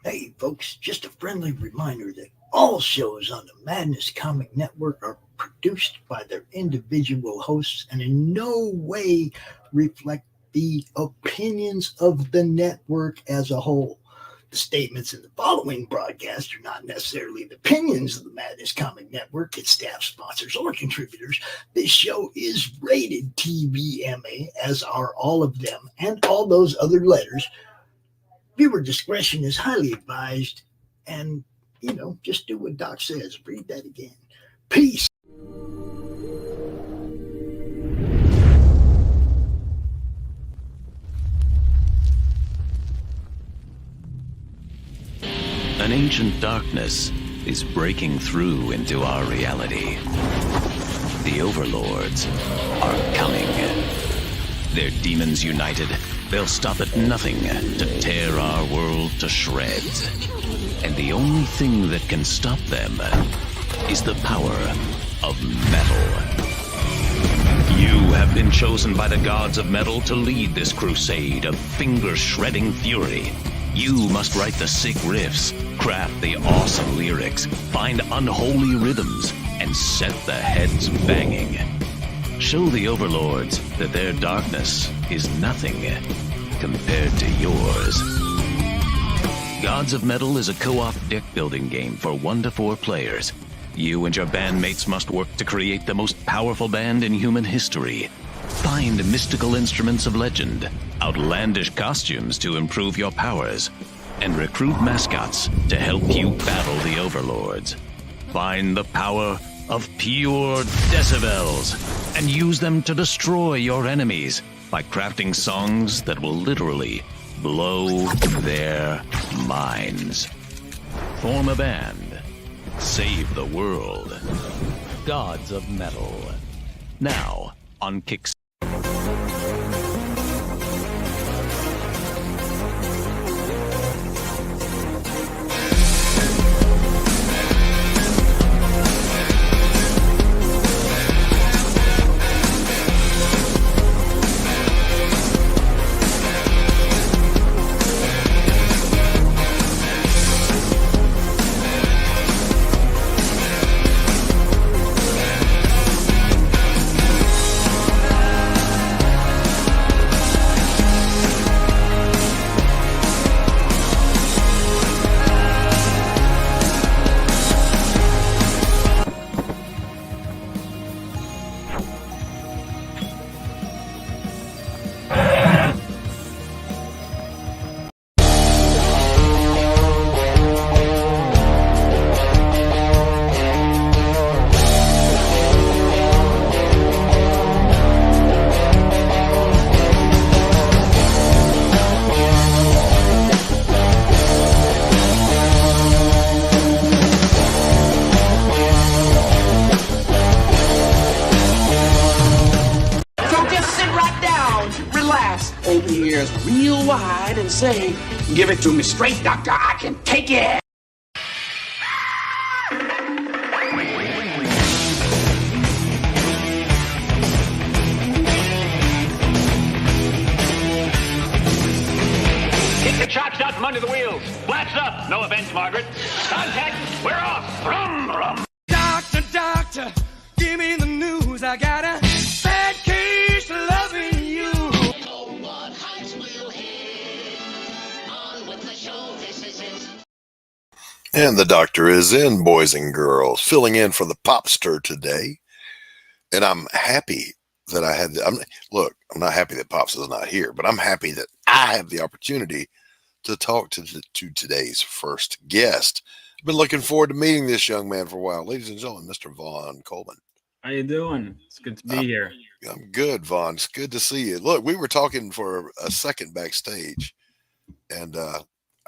Hey, folks, just a friendly reminder that all shows on the Madness Comic Network are produced by their individual hosts and in no way reflect the opinions of the network as a whole. The statements in the following broadcast are not necessarily the opinions of the Madness Comic Network, its staff, sponsors, or contributors. This show is rated TVMA, as are all of them and all those other letters. Viewer discretion is highly advised. And, just do what Doc says. Read that again. Peace. An ancient darkness is breaking through into our reality. The overlords are coming. They're demons united. They'll stop at nothing to tear our world to shreds. And the only thing that can stop them is the power of metal. You have been chosen by the gods of metal to lead this crusade of finger-shredding fury. You must write the sick riffs, craft the awesome lyrics, find unholy rhythms, and set the heads banging. Show the overlords that their darkness is nothing compared to yours. Gods of Metal is a co-op deck-building game for 1 to 4 players. You and your bandmates must work to create the most powerful band in human history. Find mystical instruments of legend, outlandish costumes to improve your powers, and recruit mascots to help you battle the overlords. Find the power of pure decibels and use them to destroy your enemies by crafting songs that will literally blow their minds. Form a band. Save the world. Gods of Metal. Now on Kickstarter. Say, give it to me straight, Doctor. I can take it. Get the chocks out from under the wheels. Flaps up. No offense, Margaret. Contact. We're off. Rum, rum. Doctor, doctor, give me the news. I got a bad case of loving you. And the doctor is in, boys and girls, filling in for the popster today. And I'm happy that I had, I'm not happy that Pops is not here, but I'm happy that I have the opportunity to talk to today's first guest. I've been looking forward to meeting this young man for a while. Ladies and gentlemen, Mr. Vaughn Coleman. How you doing? It's good to be here. I'm good, Vaughn. It's good to see you. Look, we were talking for a second backstage, and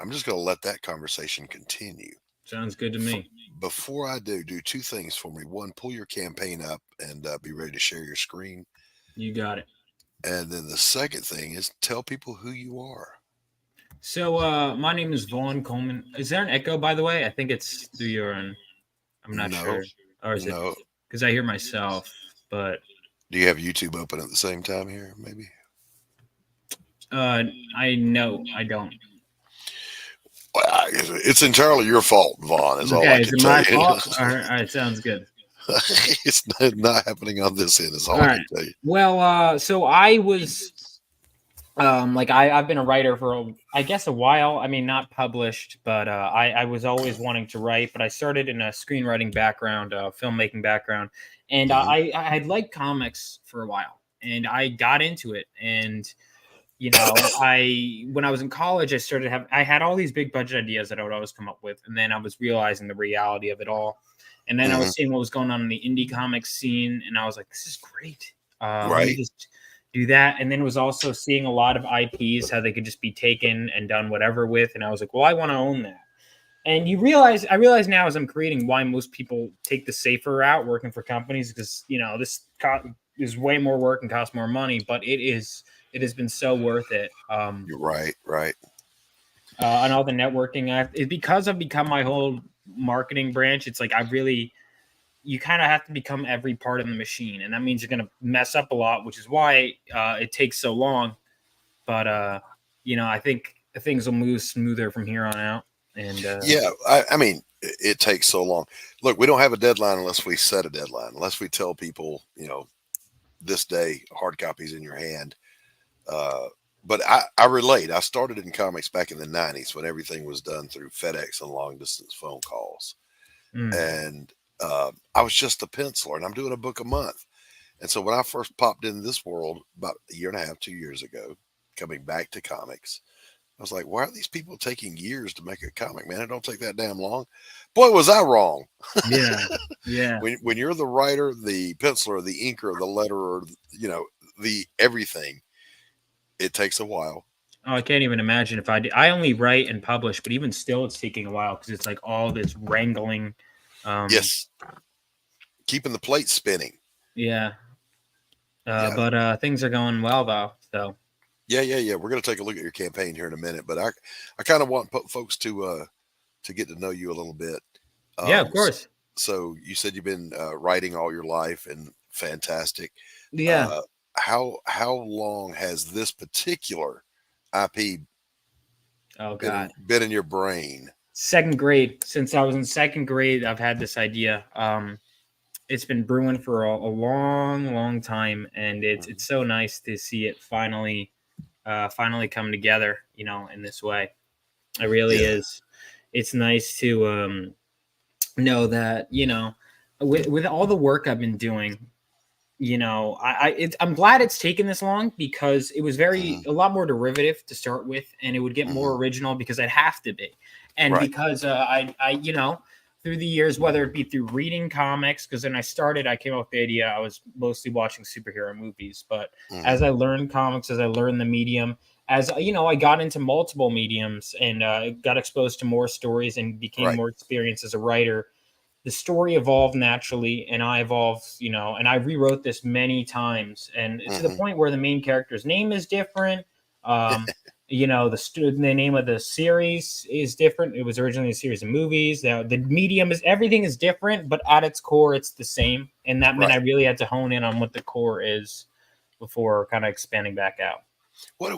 I'm just going to let that conversation continue. Sounds good to me. Before I do 2 things for me. One, pull your campaign up and be ready to share your screen. You got it. And then the second thing is tell people who you are. So my name is Vaughn Coleman. Is there an echo, by the way? I think it's through your own. I'm not sure. Or is it? Because I hear myself, but. Do you have YouTube open at the same time here, maybe? I don't. It's entirely your fault, Vaughn. Is all I Is can it tell my you. fault? All right, sounds good. It's not happening on this end. Is all I can tell you. Well, so I was like I've been a writer for I guess a while. I mean, not published, but I was always wanting to write. But I started in a screenwriting background, filmmaking background, and I'd liked comics for a while, and I got into it. And you know, when I was in college, I had all these big budget ideas that I would always come up with, and then I was realizing the reality of it all. And then I was seeing what was going on in the indie comics scene, and I was like, "This is great. Let me just do that." And then it was also seeing a lot of IPs, how they could just be taken and done whatever with. And I was like, "Well, I want to own that." And I realize now as I'm creating why most people take the safer route, working for companies, because this is way more work and costs more money, but it has been so worth it. You're right. And all the networking, because I've become my whole marketing branch. It's like you kind of have to become every part of the machine, and that means you're going to mess up a lot, which is why it takes so long. But I think things will move smoother from here on out. And I mean, it takes so long. Look, we don't have a deadline unless we set a deadline, unless we tell people, this day, hard copies in your hand. But I relate. I started in comics back in the 90s when everything was done through FedEx and long distance phone calls. And I was just a penciler, and I'm doing a book a month. And so when I first popped into this world about a year and a half, 2 years ago, coming back to comics, I was like, why are these people taking years to make a comic, man? It don't take that damn long. Boy, was I wrong. Yeah. When you're the writer, the penciler, the inker, the letterer, the everything, it takes a while. Oh, I can't even imagine if I did. I only write and publish, but even still, it's taking a while because it's like all this wrangling. Yes. Keeping the plate spinning. Yeah. But things are going well, though. So. Yeah. We're going to take a look at your campaign here in a minute, but I kind of want folks to get to know you a little bit. Yeah, of course. So you said you've been writing all your life, and fantastic. Yeah. How long has this particular IP been in your brain? Second grade. Since I was in second grade, I've had this idea. It's been brewing for a long time, and it's so nice to see it finally come together, in this way. It really is. It's nice to know that, with all the work I've been doing, I'm glad it's taken this long, because it was a lot more derivative to start with, and it would get more original because I'd have to be. And because I through the years, whether it be through reading comics, because when I started, I came up with the idea, I was mostly watching superhero movies. But as I learned comics, as I learned the medium, as I got into multiple mediums and got exposed to more stories and became more experienced as a writer, the story evolved naturally, and I evolved, and I rewrote this many times, and to the point where the main character's name is different. The name of the series is different. It was originally a series of movies. Now the medium everything is different, but at its core, it's the same. And that meant I really had to hone in on what the core is before kind of expanding back out. What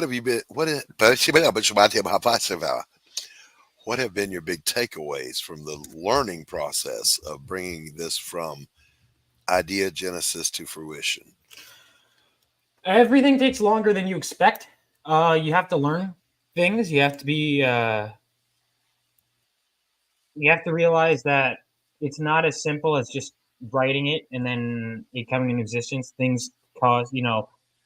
have you been? What have been your big takeaways from the learning process of bringing this from idea genesis to fruition? Everything takes longer than you expect. You have to learn things. You have to be. You have to realize that it's not as simple as just writing it and then it coming in existence. Things cost.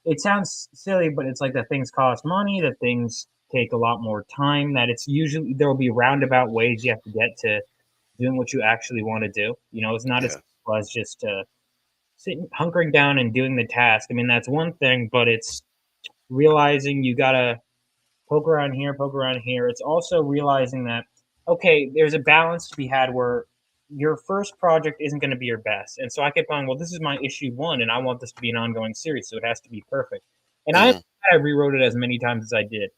It sounds silly, but it's like that things cost money. That things take a lot more time. That it's usually there will be roundabout ways you have to get to doing what you actually want to do. It's not as simple as just sitting, hunkering down and doing the task. I mean, that's one thing, but it's realizing you gotta poke around here. It's also realizing that, okay, there's a balance to be had where your first project isn't going to be your best. And so I kept on, well, this is my issue 1, and I want this to be an ongoing series, so it has to be perfect. And I rewrote it as many times as I did.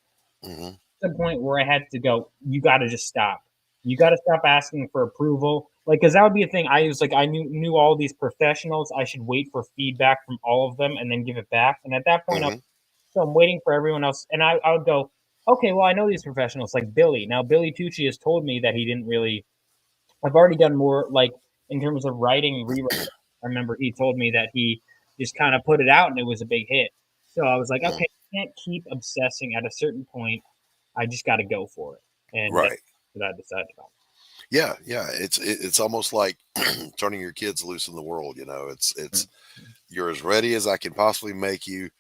To the point where I had to go, you got to just stop. You got to stop asking for approval. Because that would be a thing. I was like, I knew all these professionals. I should wait for feedback from all of them and then give it back. And at that point, so I'm waiting for everyone else. And I would go, okay, well, I know these professionals like Billy. Now, Billy Tucci has told me that he didn't really. I've already done more, like, in terms of writing and rewriting. I remember he told me that he just kind of put it out and it was a big hit. So I was like, Mm, okay, I can't keep obsessing. At a certain point, I just got to go for it. And that's right. what I decided on. Yeah, yeah. It's almost like turning your kids loose in the world. You know, it's you're as ready as I can possibly make you.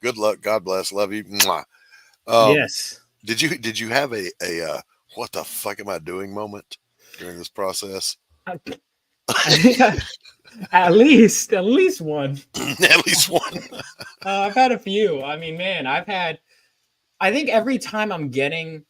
Good luck. God bless. Love you. Mwah. Um, Yes. did you have a what the fuck am I doing moment during this process? I think at least one. At least one. I've had a few. I mean, man, I think every time I'm getting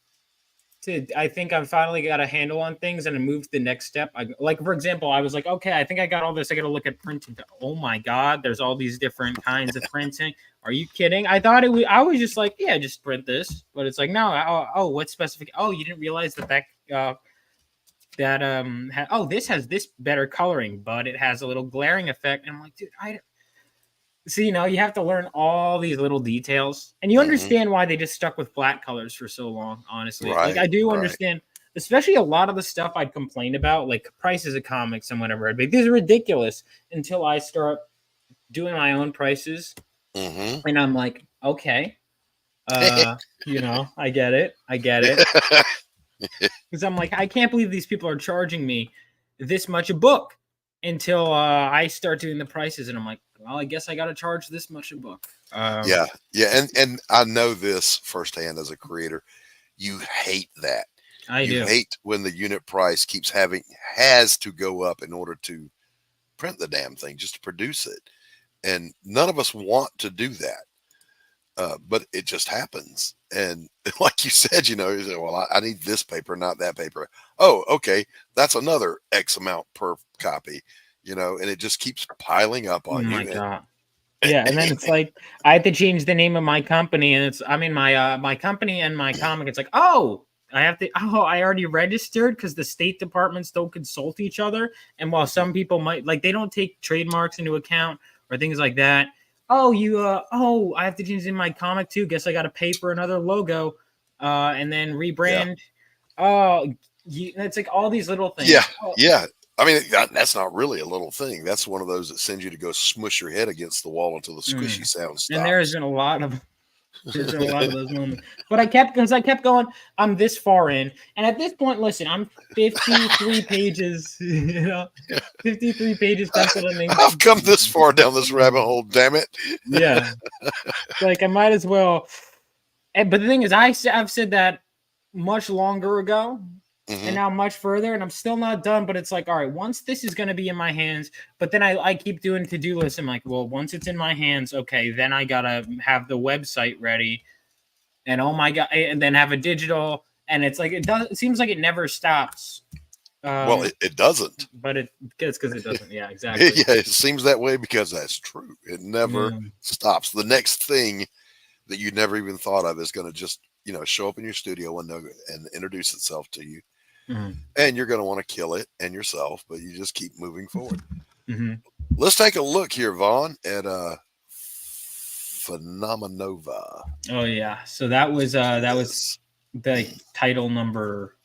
I think I've finally got a handle on things and I moved to the next step. Like, for example, I was like, okay, I think I got all this. I got to look at printing. Oh my God, there's all these different kinds of printing. Are you kidding? I thought I was just like, yeah, just print this. But it's like, no, what specific? Oh, you didn't realize this has this better coloring, but it has a little glaring effect. And I'm like, dude, so, you have to learn all these little details, and you Hmm. understand why they just stuck with flat colors for so long, honestly. Like, I Right, do right. understand, especially a lot of the stuff I'd complain about, like prices of comics and whatever. I'd be like, these are ridiculous, until I start doing my own prices. Hmm. And I'm like, okay, I get it. I get it. Because I'm like, I can't believe these people are charging me this much a book, until I start doing the prices. And I'm like, well, I guess I got to charge this much a book. Yeah, yeah, and I know this firsthand as a creator. You hate that. I You do. hate when the unit price has to go up in order to print the damn thing, just to produce it. And none of us want to do that. But it just happens. And like you said, you say, well, I need this paper, not that paper. Oh, okay. That's another X amount per copy, and it just keeps piling up Oh on my you. God. Yeah, and then it's like I had to change the name of my company, and my company and my comic. It's like, I already registered, because the State Departments don't consult each other. And while some people might, like, they don't take trademarks into account or things like that. I have to change in my comic too. Guess I got to pay for another logo, and then Yeah. rebrand. It's like all these little Yeah. things. Oh, Yeah. I mean, that's not really a little thing. That's one of those that sends you to go smush your head against the wall until the mm. squishy sound And there has stops. been a lot of There's been a lot of those moments. But I kept going, I'm this far in. And at this point, listen, I'm 53 pages, 53 pages penciled in ink. I've come this far down this rabbit hole, damn it. Yeah. Like, I might as well. But the thing is, I've said that much longer ago, and Hmm. now much further, and I'm still not done. But it's like, all right, once this is going to be in my hands, but then I keep doing to-do lists. I'm like, well, once it's in my hands, okay, then I got to have the website ready. And oh my God, and then have a digital. And it's like, it seems like it never stops. Well, it doesn't. But it's because it doesn't. Yeah, exactly. Yeah, it seems that way because that's true. It never Mm. stops. The next thing that you never even thought of is going to just, show up in your studio window and introduce itself to you. Mhm. And you're going to want to kill it and yourself, but you just keep moving forward. Mhm. Let's take a look here, Vaughn, at Phenomenova. Oh yeah. So that was the title number.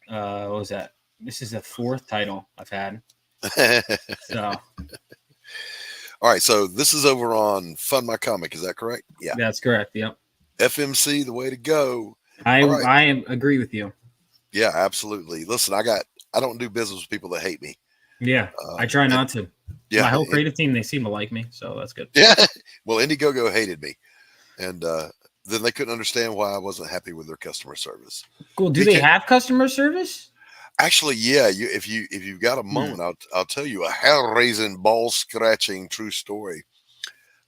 What was that? This is the fourth title I've had. So All right, so this is over on Fund My Comic, is that correct? Yeah. that's correct. Yep. FMC, the way to go. I All right. I agree with you. Yeah, absolutely. Listen, I don't do business with people that hate me. Yeah. I try not to. Yeah. My whole creative team, they seem to like me, so that's good. Yeah. Well, Indiegogo hated me. And then they couldn't understand why I wasn't happy with their customer service. Cool. Do they have customer service? Actually, yeah. If you've got a moment, I'll tell you a hair-raising, ball-scratching true story.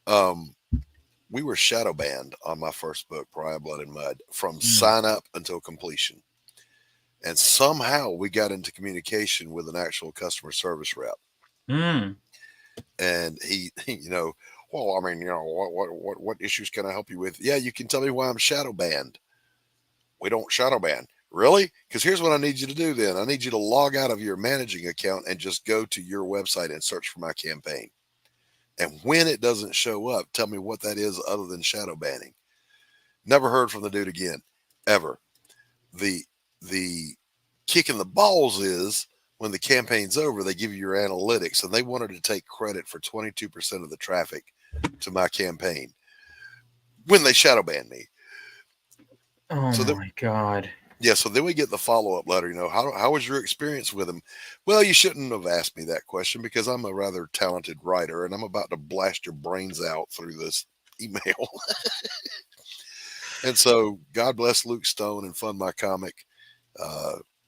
We were shadow banned on my first book, Pariah Blood and Mud, from sign up until completion. And somehow we got into communication with an actual customer service rep. Mm. And he, well, I mean, what issues can I help you with? Yeah, you can tell me why I'm shadow banned. We don't shadow ban. Really? Because here's what I need you to do then. I need you to log out of your managing account and just go to your website and search for my campaign. And when it doesn't show up, tell me what that is other than shadow banning. Never heard from the dude again, ever. The kick in the balls is when the campaign's over, they give you your analytics, and they wanted to take credit for 22% of the traffic to my campaign when they shadow banned me. Oh my God. Yeah, so then we get the follow-up letter, how was your experience with him? Well, you shouldn't have asked me that question because I'm a rather talented writer and I'm about to blast your brains out through this email. And so God bless Luke Stone and Fund My Comic.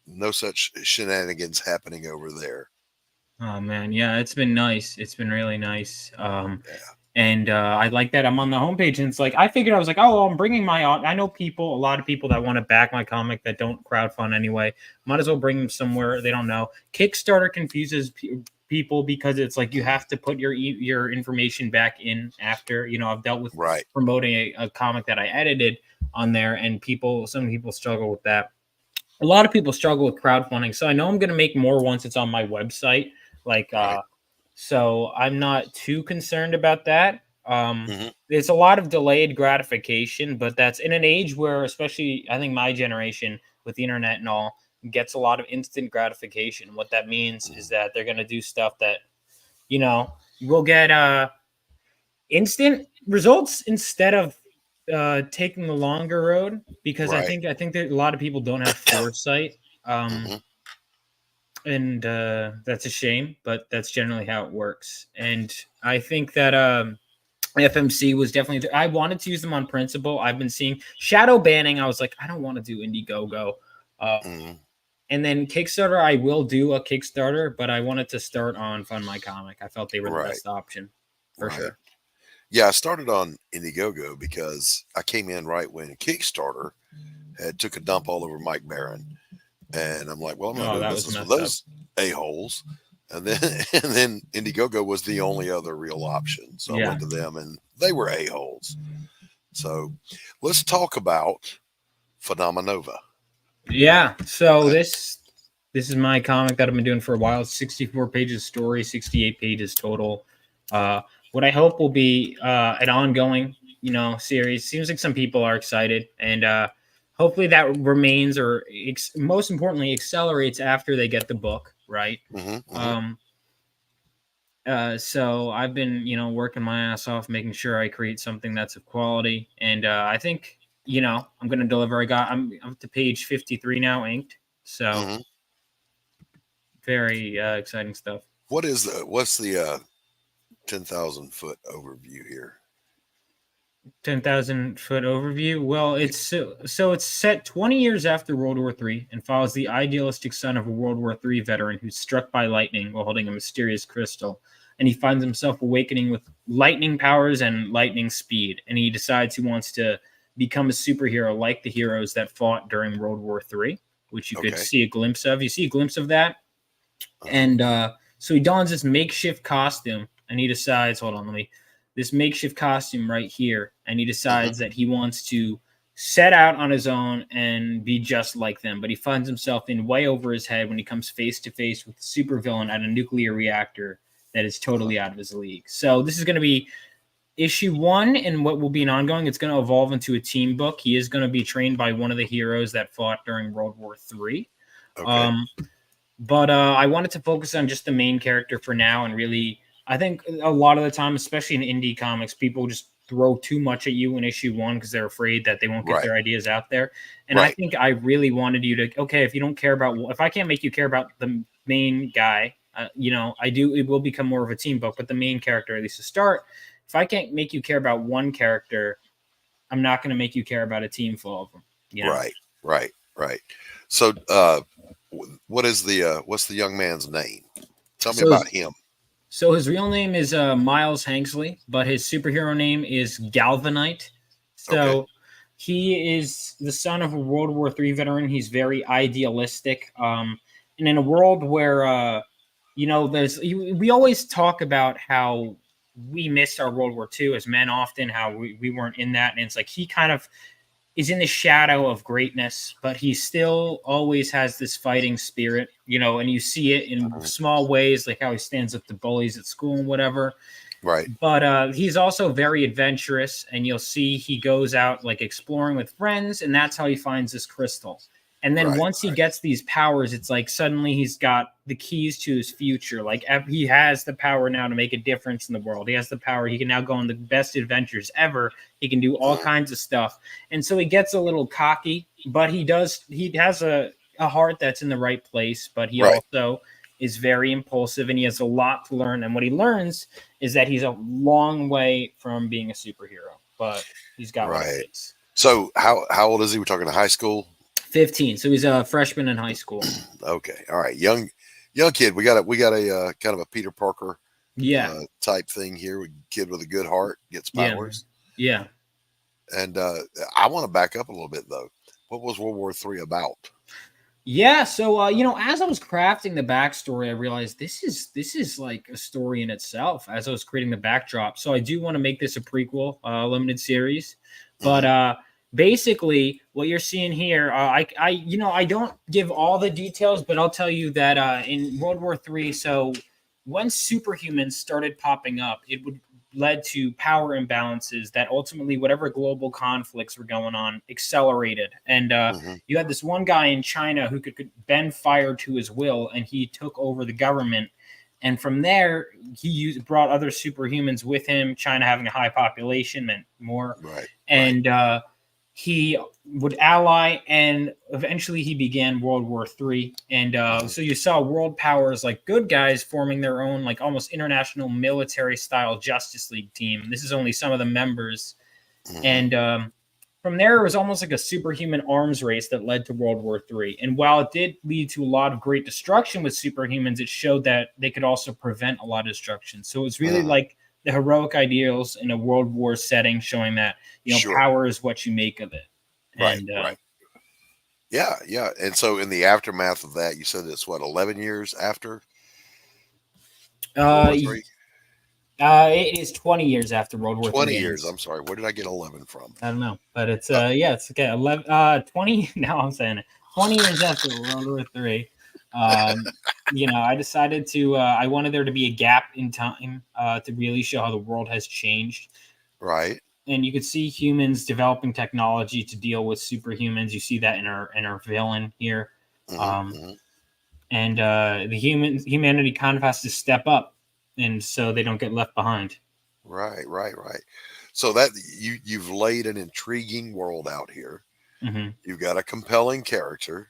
No such shenanigans happening over there. Oh man, yeah, it's been nice. It's been really nice. And I like that I'm on the homepage, and it's like I figured I was like, oh, I'm bringing I know a lot of people that want to back my comic that don't crowdfund anyway. Might as well bring them somewhere they don't know. Kickstarter confuses people because it's like you have to put your information back in after. I've dealt with promoting a comic that I edited on there, and some people struggle with that. A lot of people struggle with crowdfunding, so I know I'm going to make more once it's on my website. So I'm not too concerned about that. There's a lot of delayed gratification, but that's in an age where, especially I think my generation with the internet and all, gets a lot of instant gratification. What that means is that they're going to do stuff that, we'll get instant results instead of taking the longer road, because I think that a lot of people don't have foresight. And that's a shame, but that's generally how it works. And I think that FMC was definitely, I wanted to use them on principle. I've been seeing shadow banning. I was like, I don't want to do Indiegogo. And then Kickstarter, I will do a Kickstarter, but I wanted to start on Fund My Comic. I felt they were the best option for sure. Yeah, I started on Indiegogo because I came in right when Kickstarter had took a dump all over Mike Barron. And I'm like, well, I'm not doing business with those a-holes. And then Indiegogo was the only other real option. So I went to them, and they were a-holes. So let's talk about Phenomenova. Yeah. So this is my comic that I've been doing for a while. It's 64 pages story, 68 pages total. What I hope will be an ongoing, series. Seems like some people are excited, and hopefully that remains, or most importantly, accelerates after they get the book, right? So I've been, working my ass off, making sure I create something that's of quality. And I think, I'm going to deliver. I'm up to page 53 now, inked. So very exciting stuff. What's the 10,000 foot overview here? 10,000 foot overview. Well, it's it's set 20 years after World War III and follows the idealistic son of a World War III veteran who's struck by lightning while holding a mysterious crystal, and he finds himself awakening with lightning powers and lightning speed, and he decides he wants to become a superhero like the heroes that fought during World War III, which you could see a glimpse of. You see a glimpse of that, and so he dons this makeshift costume, and he decides, this makeshift costume right here, and he decides that he wants to set out on his own and be just like them. But he finds himself in way over his head when he comes face to face with the supervillain at a nuclear reactor that is totally out of his league. So this is going to be issue 1, and what will be an ongoing. It's going to evolve into a team book. He is going to be trained by one of the heroes that fought during World War III. But I wanted to focus on just the main character for now, and really, I think a lot of the time, especially in indie comics, people just throw too much at you in issue 1 because they're afraid that they won't get their ideas out there. And I think I really wanted you to, if you don't care about, if I can't make you care about the main guy, it will become more of a team book, but the main character, at least to start, if I can't make you care about one character, I'm not going to make you care about a team full of them. Right. So, what's the young man's name? Tell me about him. So his real name is Miles Hanksley, but his superhero name is Galvanite. So he is the son of a World War III veteran. He's very idealistic. And in a world where, we always talk about how we missed our World War II as men often, how we weren't in that. And it's like he kind of is in the shadow of greatness, but he still always has this fighting spirit, and you see it in small ways, like how he stands up to bullies at school and whatever. Right. But he's also very adventurous, and you'll see he goes out like exploring with friends, and that's how he finds this crystal. And then once he gets these powers, it's like suddenly he's got the keys to his future. Like he has the power now to make a difference in the world. He has the power. He can now go on the best adventures ever. He can do all kinds of stuff. And so he gets a little cocky, but he has a heart that's in the right place, but he also is very impulsive, and he has a lot to learn. And what he learns is that he's a long way from being a superhero, but he's got what it takes. So how old is he? We're talking to high school? 15. So he's a freshman in high school. Okay. All right. Young kid. We got a kind of a Peter Parker type thing here. A kid with a good heart gets powers. Yeah. And I want to back up a little bit though. What was World War III about? Yeah, so as I was crafting the backstory, I realized this is like a story in itself as I was creating the backdrop. So I do want to make this a prequel, limited series. But basically, what you're seeing here, I don't give all the details, but I'll tell you that in World War III, so when superhumans started popping up, it led to power imbalances that ultimately whatever global conflicts were going on accelerated. And you had this one guy in China who could bend fire to his will, and he took over the government. And from there, he brought other superhumans with him. China having a high population meant more. And he would ally, and eventually he began World War III. And so you saw world powers like good guys forming their own like almost international military style Justice League team. This is only some of the members. And from there, it was almost like a superhuman arms race that led to World War III. And while it did lead to a lot of great destruction with superhumans, it showed that they could also prevent a lot of destruction. So it was really like the heroic ideals in a World War setting, showing that, power is what you make of it. Right. Yeah. And so in the aftermath of that, you said it's 11 years after? It is 20 years after World War III. 20 years. I'm sorry. Where did I get 11 from? I don't know, but it's it's okay. 11, 20. Now I'm saying it. 20 years after World War III. I decided to. I wanted there to be a gap in time to really show how the world has changed. Right. And you could see humans developing technology to deal with superhumans. You see that in our villain here. And the humanity kind of has to step up, and so they don't get left behind. Right. So that you've laid an intriguing world out here. You've got a compelling character.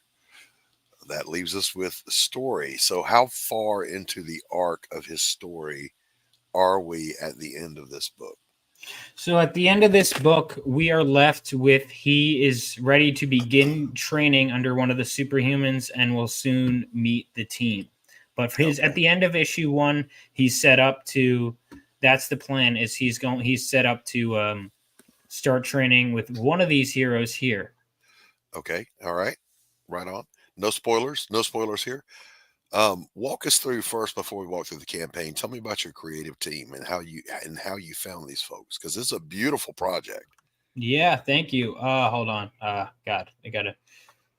That leaves us with the story. So how far into the arc of his story are we at the end of this book? So at the end of this book, we are left with he is ready to begin training under one of the superhumans and will soon meet the team. But at the end of issue 1, he's set up to, that's the plan, is he's set up to start training with one of these heroes here. Okay. All right. Right on. No spoilers here. Walk us through first before we walk through the campaign. Tell me about your creative team and how you found these folks, because this is a beautiful project. Yeah, thank you. Hold on. God, I gotta.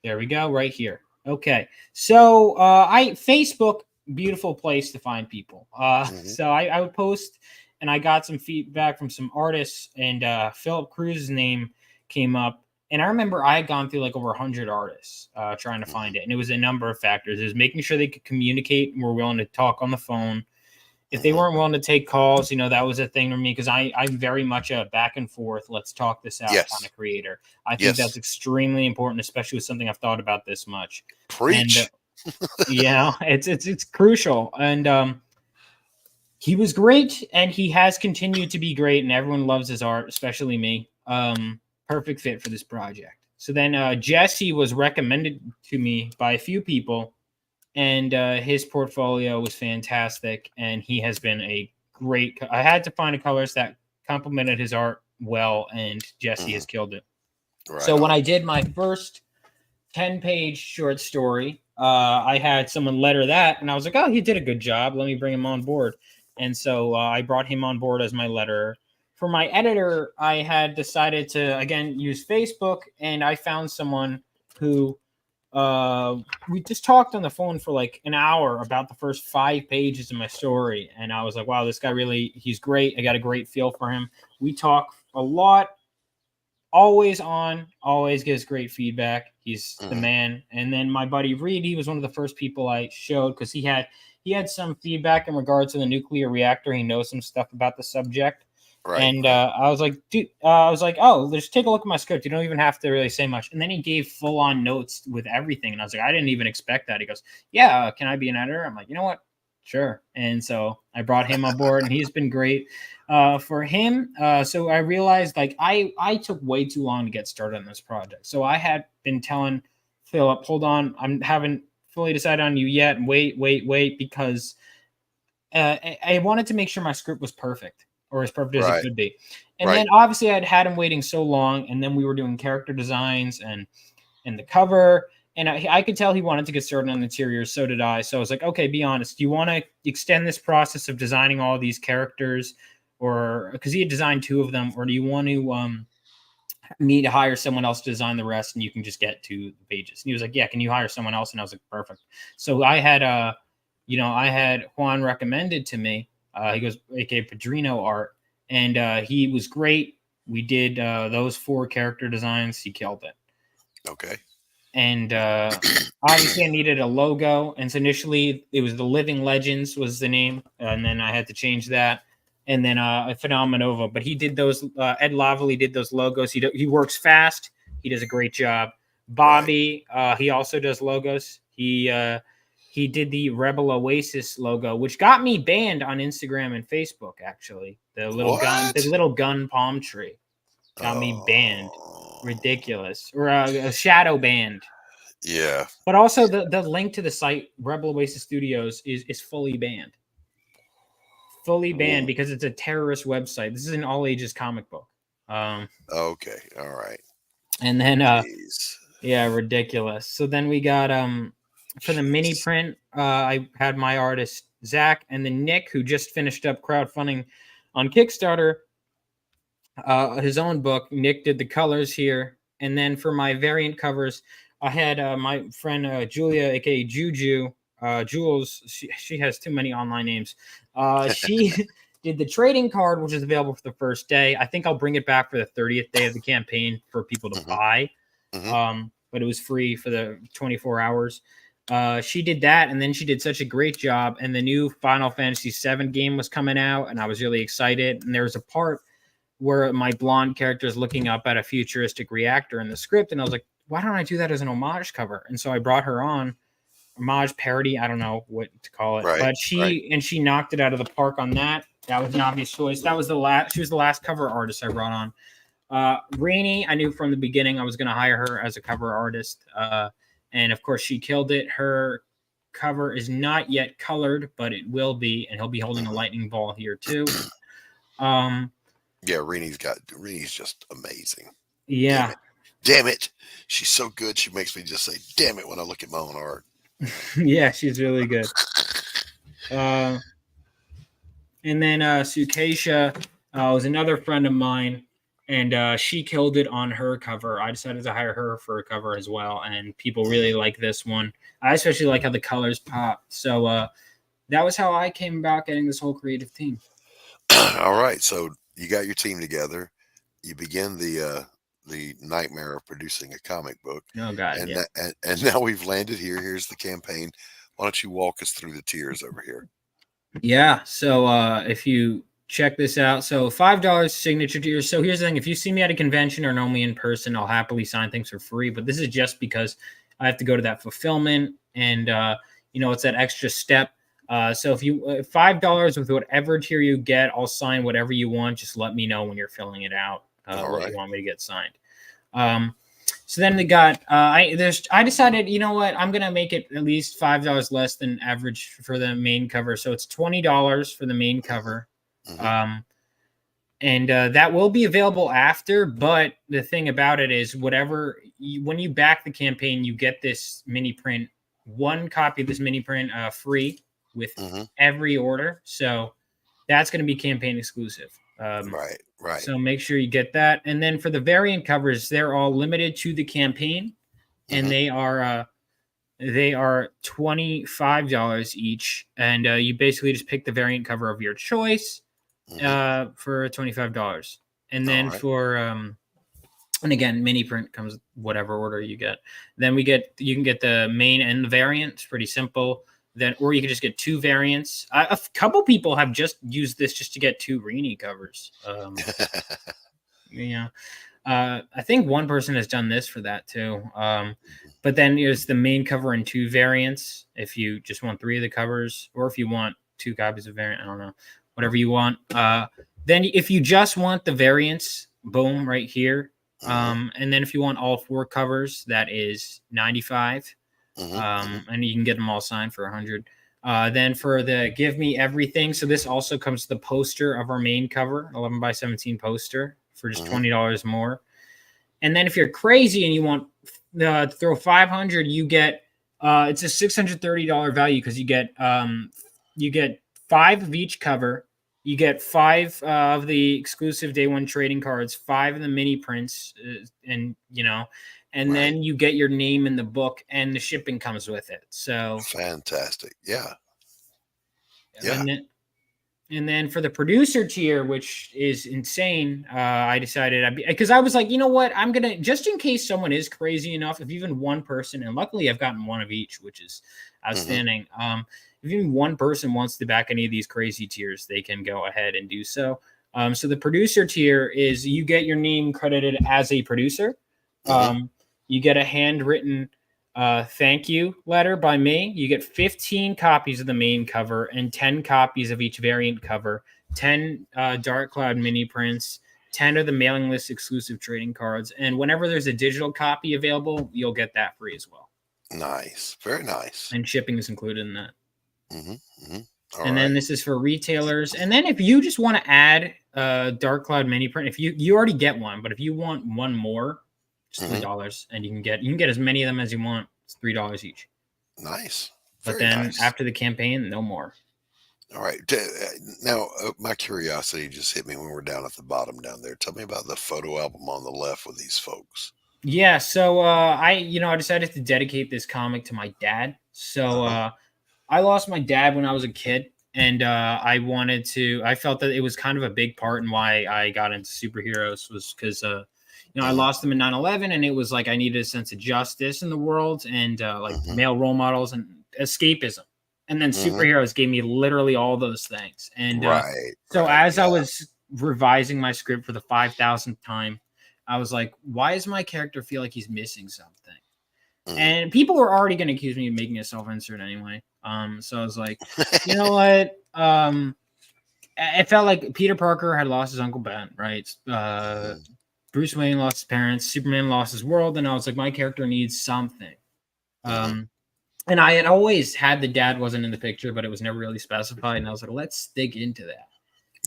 There we go, right here. Okay, so Facebook, beautiful place to find people. So I would post, and I got some feedback from some artists, and Philip Cruz's name came up. And I remember I had gone through like over 100 artists trying to find it. And it was a number of factors. It was making sure they could communicate and were willing to talk on the phone. If they weren't willing to take calls, that was a thing for me, because I'm very much a back and forth, let's talk this out kind of creator. I think that's extremely important, especially with something I've thought about this much. Preach. And, it's crucial. And he was great, and he has continued to be great, and everyone loves his art, especially me. Perfect fit for this project. So then Jesse was recommended to me by a few people, and his portfolio was fantastic, and he has been a great. I had to find a colorist that complemented his art well, and Jesse has killed it. Right. So when I did my first 10-page short story, I had someone letter that, and I was like, oh, he did a good job. Let me bring him on board. And so I brought him on board as my letterer. For my editor, I had decided to, again, use Facebook, and I found someone who we just talked on the phone for like an hour about the first 5 pages of my story, and I was like, wow, this guy he's great. I got a great feel for him. We talk a lot, always gives great feedback. He's the man. And then my buddy Reed, he was one of the first people I showed, because he had some feedback in regards to the nuclear reactor. He knows some stuff about the subject. Right. And I was like, dude, oh, just take a look at my script. You don't even have to really say much. And then he gave full on notes with everything. And I was like, I didn't even expect that. He goes, yeah, can I be an editor? I'm like, you know what? Sure. And so I brought him on board, and he's been great for him. So I realized, like, I took way too long to get started on this project. So I had been telling Philip, hold on, I haven't fully decided on you yet. And wait, because I wanted to make sure my script was perfect, or as perfect as it could be. And then obviously I'd had him waiting so long, and then we were doing character designs and the cover, and I could tell he wanted to get started on the interiors. So did I. So I was like, okay, be honest. Do you want to extend this process of designing all these characters, or because he had designed 2 of them, or do you want to me to hire someone else to design the rest, and you can just get to the pages? And he was like, yeah, can you hire someone else? And I was like, perfect. So I had I had Juan recommended to me. He goes, aka Padrino Art, and he was great. We did those 4 character designs. He killed it. Okay. And obviously I needed a logo. And so initially it was the Living Legends was the name. And then I had to change that. And then Phenomenova. But he did those. Ed Lavallee did those logos. He works fast. He does a great job. Bobby, he also does logos. He did the Rebel Oasis logo, which got me banned on Instagram and Facebook. Actually, the little gun palm tree got me banned. Ridiculous. Or a shadow banned. Yeah. But also the link to the site Rebel Oasis Studios is fully banned. Fully banned because it's a terrorist website. This is an all ages comic book. Okay. All right. And then yeah, ridiculous. So then we got for the mini print, I had my artist Zach, and then Nick, who just finished up crowdfunding on Kickstarter, his own book. Nick did the colors here. And then for my variant covers, I had my friend Julia, aka Juju, Jules. She has too many online names. She did the trading card, which is available for the first day. I think I'll bring it back for the 30th day of the campaign for people to buy. But it was free for the 24 hours. She did that, and then she did such a great job. And the new Final Fantasy VII game was coming out, and I was really excited. And there was a part where my blonde character is looking up at a futuristic reactor in the script, and I was like, why don't I do that as an homage cover? And so I brought her on. Homage parody, I don't know what to call it, but she knocked it out of the park on that. That was an obvious choice. That was she was the last cover artist I brought on. Rainey, I knew from the beginning I was going to hire her as a cover artist, and of course she killed it. Her cover is not yet colored, but it will be, and he'll be holding a lightning ball here too. Yeah, Rainey's just amazing. Yeah, damn it, she's so good. She makes me just say, "Damn it," when I look at my own art. Yeah, she's really good. And then Sukeisha was another friend of mine, and she killed it on her cover. I decided to hire her for a cover as well, and people really like this one. I especially like how the colors pop. So that was how I came about getting this whole creative team. All right, so you got your team together. You begin the nightmare of producing a comic book. Oh God! And, yeah. and now we've landed here. Here's the campaign. Why don't you walk us through the tiers over here? Yeah. So if you check this out, so $5 signature tiers. So here's the thing: if you see me at a convention or know me in person, I'll happily sign things for free. But this is just because I have to go to that fulfillment, and it's that extra step. So if you $5 with whatever tier you get, I'll sign whatever you want. Just let me know when you're filling it out. What you want me to get signed. So then we got I decided, you know what, I'm gonna make it at least $5 less than average for the main cover. So it's $20 for the main cover. And that will be available after, but the thing about it is when you back the campaign, you get this mini print, one copy of this mini print free with every order. So that's going to be campaign exclusive. Right. So make sure you get that. And then for the variant covers, they're all limited to the campaign, and they are They are $25 each, and you basically just pick the variant cover of your choice for $25. And then and again, mini print comes whatever order you get. Then you can get the main and the variant. It's pretty simple. Then, or you can just get 2 variants. A couple people have just used this just to get 2 Rini covers. Yeah. I think one person has done this for that too. But then there's the main cover in 2 variants. If you just want 3 of the covers, or if you want 2 copies of variant, I don't know, whatever you want. Then if you just want the variants, boom, right here. And then if you want all 4 covers, that is $95. And you can get them all signed for $100. Then for the Give Me Everything. So this also comes to the poster of our main cover, 11x17 poster for just $20 more. And then if you're crazy and you want to throw $500, you get it's a $630 value because you get 5 of each cover. You get 5 of the exclusive day 1 trading cards, 5 of the mini prints, and then you get your name in the book, and the shipping comes with it. So fantastic, yeah. And then for the producer tier, which is insane, I decided because I was like, you know what, I'm gonna, just in case someone is crazy enough, if even one person, and luckily I've gotten 1 of each, which is outstanding. If even one person wants to back any of these crazy tiers, they can go ahead and do so. So the producer tier is you get your name credited as a producer. You get a handwritten thank you letter by me. You get 15 copies of the main cover and 10 copies of each variant cover, 10 Dark Cloud mini prints, 10 of the mailing list exclusive trading cards. And whenever there's a digital copy available, you'll get that free as well. Nice. Very nice. And shipping is included in that. Then this is for retailers. And then if you just want to add Dark Cloud mini print, if you already get one, but if you want one more, just $3, and you can get as many of them as you want. It's $3 each. Nice. But then after the campaign, no more. All right. Now, my curiosity just hit me when we're down at the bottom down there. Tell me about the photo album on the left with these folks. Yeah. So I decided to dedicate this comic to my dad. So I lost my dad when I was a kid. And I felt that it was kind of a big part in why I got into superheroes was because, I lost them in 9/11, and it was like I needed a sense of justice in the world and male role models and escapism. And then superheroes gave me literally all those things. And as I was revising my script for the 5,000th time, I was like, why does my character feel like he's missing something? And people were already going to accuse me of making a self-insert anyway. So I was like, you know what? It felt like Peter Parker had lost his Uncle Ben, right? Bruce Wayne lost his parents, Superman lost his world, and I was like, my character needs something. And I had always had the dad wasn't in the picture, but it was never really specified. And I was like, let's dig into that.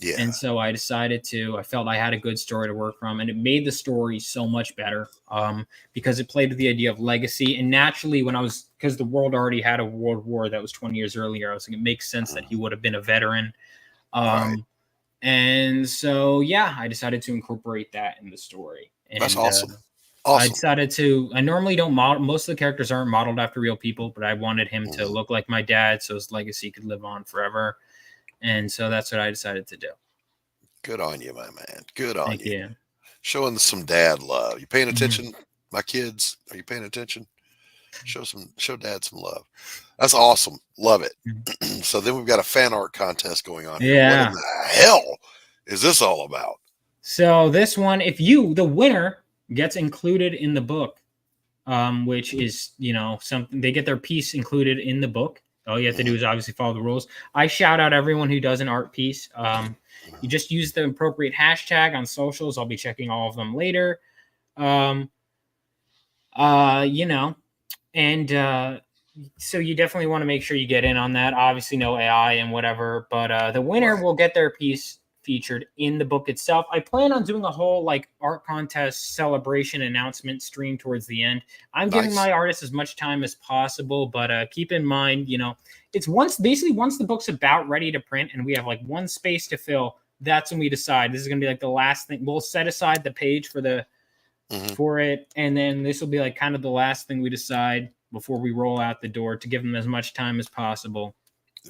Yeah. And so I decided I felt I had a good story to work from, and it made the story so much better because it played with the idea of legacy. And naturally, because the world already had a world war that was 20 years earlier, I was like, it makes sense that he would have been a veteran. And so, I decided to incorporate that in the story. And, that's awesome. I decided I normally don't model, most of the characters aren't modeled after real people, but I wanted him to look like my dad so his legacy could live on forever. And so that's what I decided to do. Good on you, my man. Good on you. Thank you. Showing some dad love. You paying attention, my kids? Are you paying attention? Show dad some love. That's awesome. Love it. So then we've got a fan art contest going on here. Yeah. What in the hell is this all about? So this one, the winner gets included in the book, which is, something, they get their piece included in the book. All you have to do is obviously follow the rules. I shout out everyone who does an art piece. You just use the appropriate hashtag on socials. I'll be checking all of them later. So you definitely want to make sure you get in on that. Obviously, no AI and whatever, but the winner will get their piece featured in the book itself. I plan on doing a whole art contest celebration announcement stream towards the end. I'm giving my artists as much time as possible, but keep in mind, it's once the book's about ready to print and we have one space to fill, that's when we decide. This is going to be the last thing. We'll set aside the page for it, and then this will be kind of the last thing we decide. before we roll out the door to give them as much time as possible.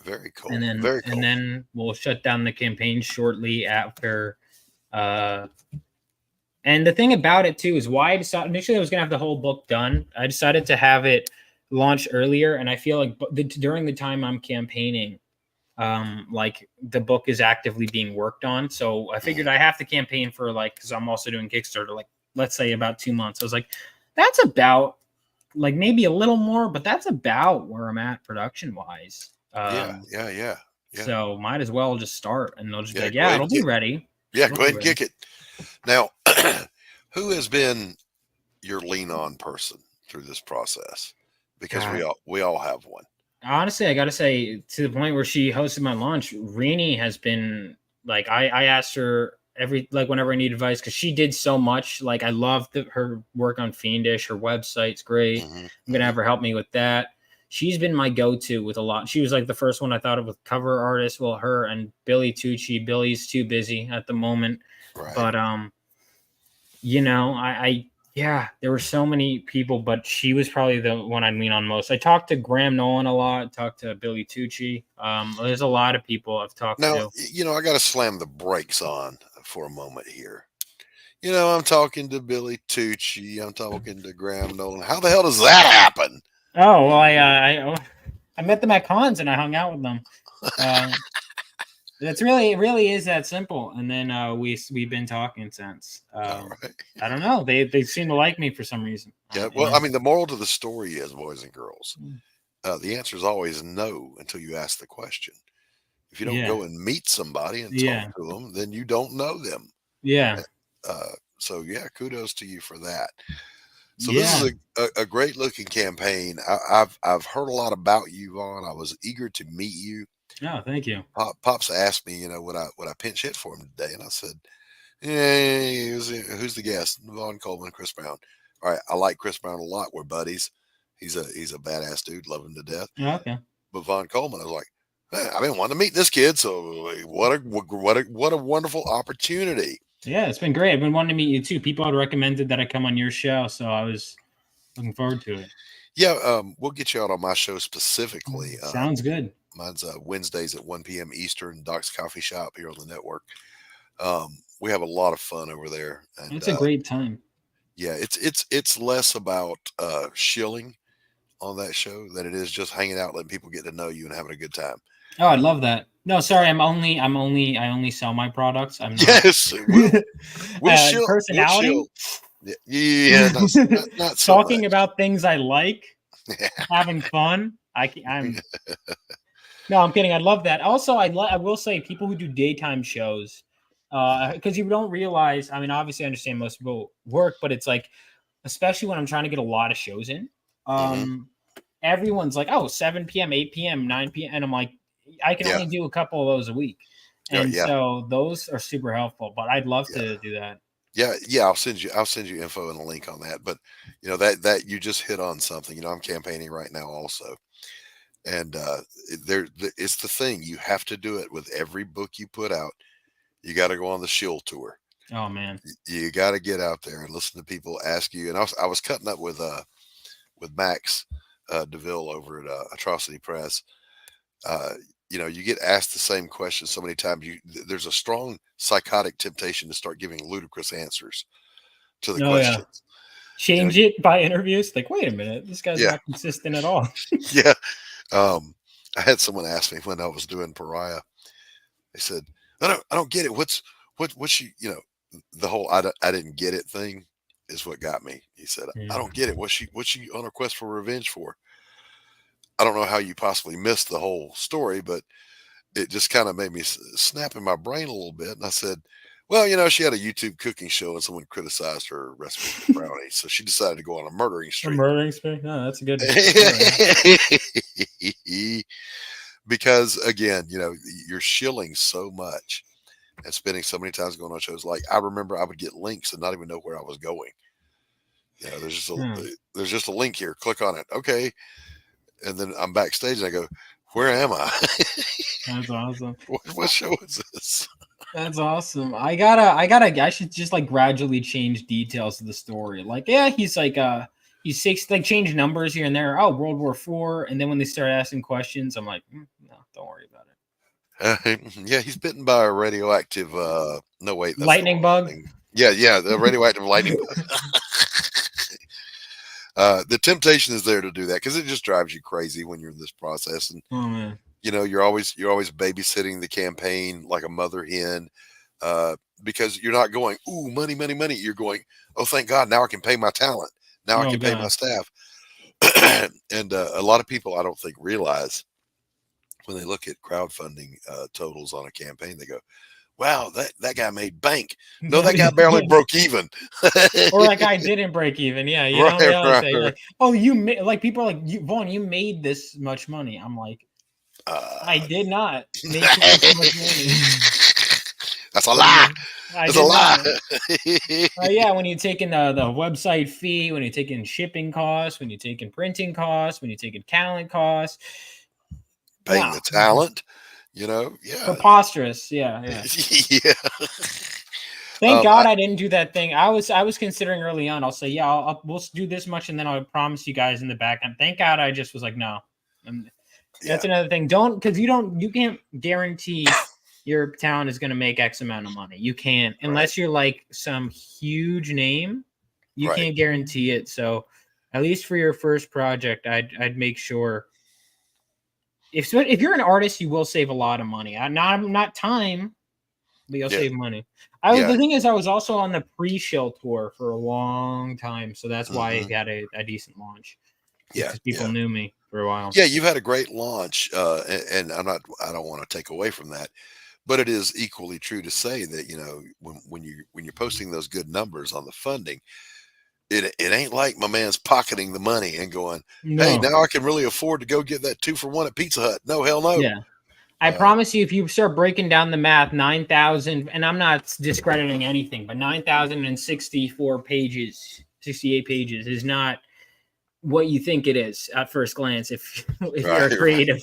Very cool. And then, Very cool. And then we'll shut down the campaign shortly after. And the thing about it too is why I decided initially I was gonna have the whole book done. I decided to have it launch earlier, and I feel like during the time I'm campaigning, like the book is actively being worked on. So I figured I have to campaign for like, because I'm also doing Kickstarter, like let's say about 2 months. I was like, that's about like maybe a little more, but that's about where I'm at production wise. Yeah. So might as well just start, and they'll just be like, go ahead it'll be ready. Yeah, go ahead and kick it. Now, who has been your lean on person through this process? Because we all have one. Honestly, I gotta say, to the point where she hosted my launch, Rini has been like, I asked her whenever I need advice, because she did so much. Like, I love her work on Fiendish. Her website's great. I'm gonna have her help me with that. She's been my go-to with a lot. She was like the first one I thought of with cover artists. Well, her and Billy Tucci. Billy's too busy at the moment, right. But there were so many people, but she was probably the one I'd lean on most. I talked to Graham Nolan a lot, talked to Billy Tucci. There's a lot of people I've talked to. Now, I got to slam the brakes on for a moment here. I'm talking to Billy Tucci. I'm talking to Graham Nolan. How the hell does that happen? Oh, well, I met them at cons and I hung out with them. It really is that simple. And then we've been talking since. Right. I don't know. They seem to like me for some reason. Yeah. Well, I mean, the moral to the story is, boys and girls, the answer is always no until you ask the question. If you don't go and meet somebody and talk to them, then you don't know them. Yeah. So kudos to you for that. So this is a great looking campaign. I've heard a lot about you, Vaughn. I was eager to meet you. Oh, thank you. Pops asked me, would I pinch hit for him today? And I said, hey, who's the guest? Vaughn Coleman, Chris Brown. All right. I like Chris Brown a lot. We're buddies. He's a badass dude. Love him to death. Okay. But Vaughn Coleman, I was like, hey, I've been wanting to meet this kid. So what a wonderful opportunity. Yeah, it's been great. I've been wanting to meet you too. People had recommended that I come on your show, so I was looking forward to it. Yeah, we'll get you out on my show specifically. Sounds good. Mine's Wednesdays at 1 p.m. Eastern, Doc's Coffee Shop here on the network. We have a lot of fun over there. And, it's a great time. Yeah, it's less about shilling on that show than it is just hanging out, letting people get to know you and having a good time. Oh, I love that. No, sorry, I only sell my products. I'm not. Yes, we'll personality. Yeah, not so talking much about things I like, having fun. I'm no, I'm kidding. I love that. Also, I will say people who do daytime shows, because you don't realize. I mean, obviously, I understand most people work, but it's like, especially when I'm trying to get a lot of shows in, everyone's like, oh, 7 p.m., 8 p.m., 9 p.m., and I'm like, I can only do a couple of those a week. And so those are super helpful, but I'd love to do that. Yeah. I'll send you info and a link on that. But that you just hit on something. I'm campaigning right now also. And it's the thing. You have to do it with every book you put out. You got to go on the shill tour. Oh man. You got to get out there and listen to people ask you. And I was cutting up with Max DeVille over at Atrocity Press. You get asked the same question so many times. There's a strong psychotic temptation to start giving ludicrous answers to the questions. Change it by interviews. Like, wait a minute, this guy's not consistent at all. Yeah. I had someone ask me when I was doing Pariah. They said, I don't get it. What's she, the whole I didn't get it thing is what got me. He said, I don't get it. What's she on a quest for revenge for? I don't know how you possibly missed the whole story, but it just kind of made me snap in my brain a little bit. And I said, well, she had a YouTube cooking show and someone criticized her recipe for brownies. So she decided to go on a murdering streak. A murdering streak? No, that's a good Because again, you're shilling so much and spending so many times going on shows. Like I remember I would get links and not even know where I was going. There's just a link here. Click on it. Okay. And then I'm backstage and I go, where am I? That's awesome. What show is this? That's awesome. I should just like gradually change details of the story. Like, he's like you like change numbers here and there. Oh, World War IV, and then when they start asking questions, I'm like, no, don't worry about it. Yeah, he's bitten by a radioactive. No, wait, that's Lightning the bug. thing. Yeah, the radioactive lightning bug. The temptation is there to do that because it just drives you crazy when you're in this process, and Oh man. you're always babysitting the campaign like a mother hen, because you're not going, ooh, money, money, money. You're going, oh, thank God, now I can pay my talent. Now I can pay my staff. And a lot of people, I don't think, realize when they look at crowdfunding totals on a campaign, they go, wow, that guy made bank. No, that guy barely broke even. Or that guy didn't break even. Yeah, you don't realize that. You're like, oh, you made, like, people are like, Vaughn, you made this much money. I'm like, I did not make this much money. That's a lie. That's a lie. Yeah, when you take in the website fee, when you take in shipping costs, when you take in printing costs, when you take in talent costs, paying the talent, preposterous. Yeah. Yeah. Thank God I didn't do that thing. I was considering early on. I'll say, yeah, we'll do this much, and then I'll promise you guys in the back end. Thank God I just was like, no. That's another thing. Because you can't guarantee your town is going to make X amount of money. You can't, unless you're like some huge name. You can't guarantee it. So, at least for your first project, I'd make sure. If you're an artist, you will save a lot of money. Not time, but you'll save money. The thing is, I was also on the pre-show tour for a long time, so that's why I got a decent launch. Because people knew me for a while. Yeah, you've had a great launch, and I don't want to take away from that, but it is equally true to say that when you're posting those good numbers on the funding, it ain't like my man's pocketing the money and going, hey, now I can really afford to go get that 2-for-1 at Pizza Hut. No, hell no. Yeah. I promise you, if you start breaking down the math, 9,000, and I'm not discrediting anything, but 9,064 pages, 68 pages is not what you think it is at first glance. If you're a creative,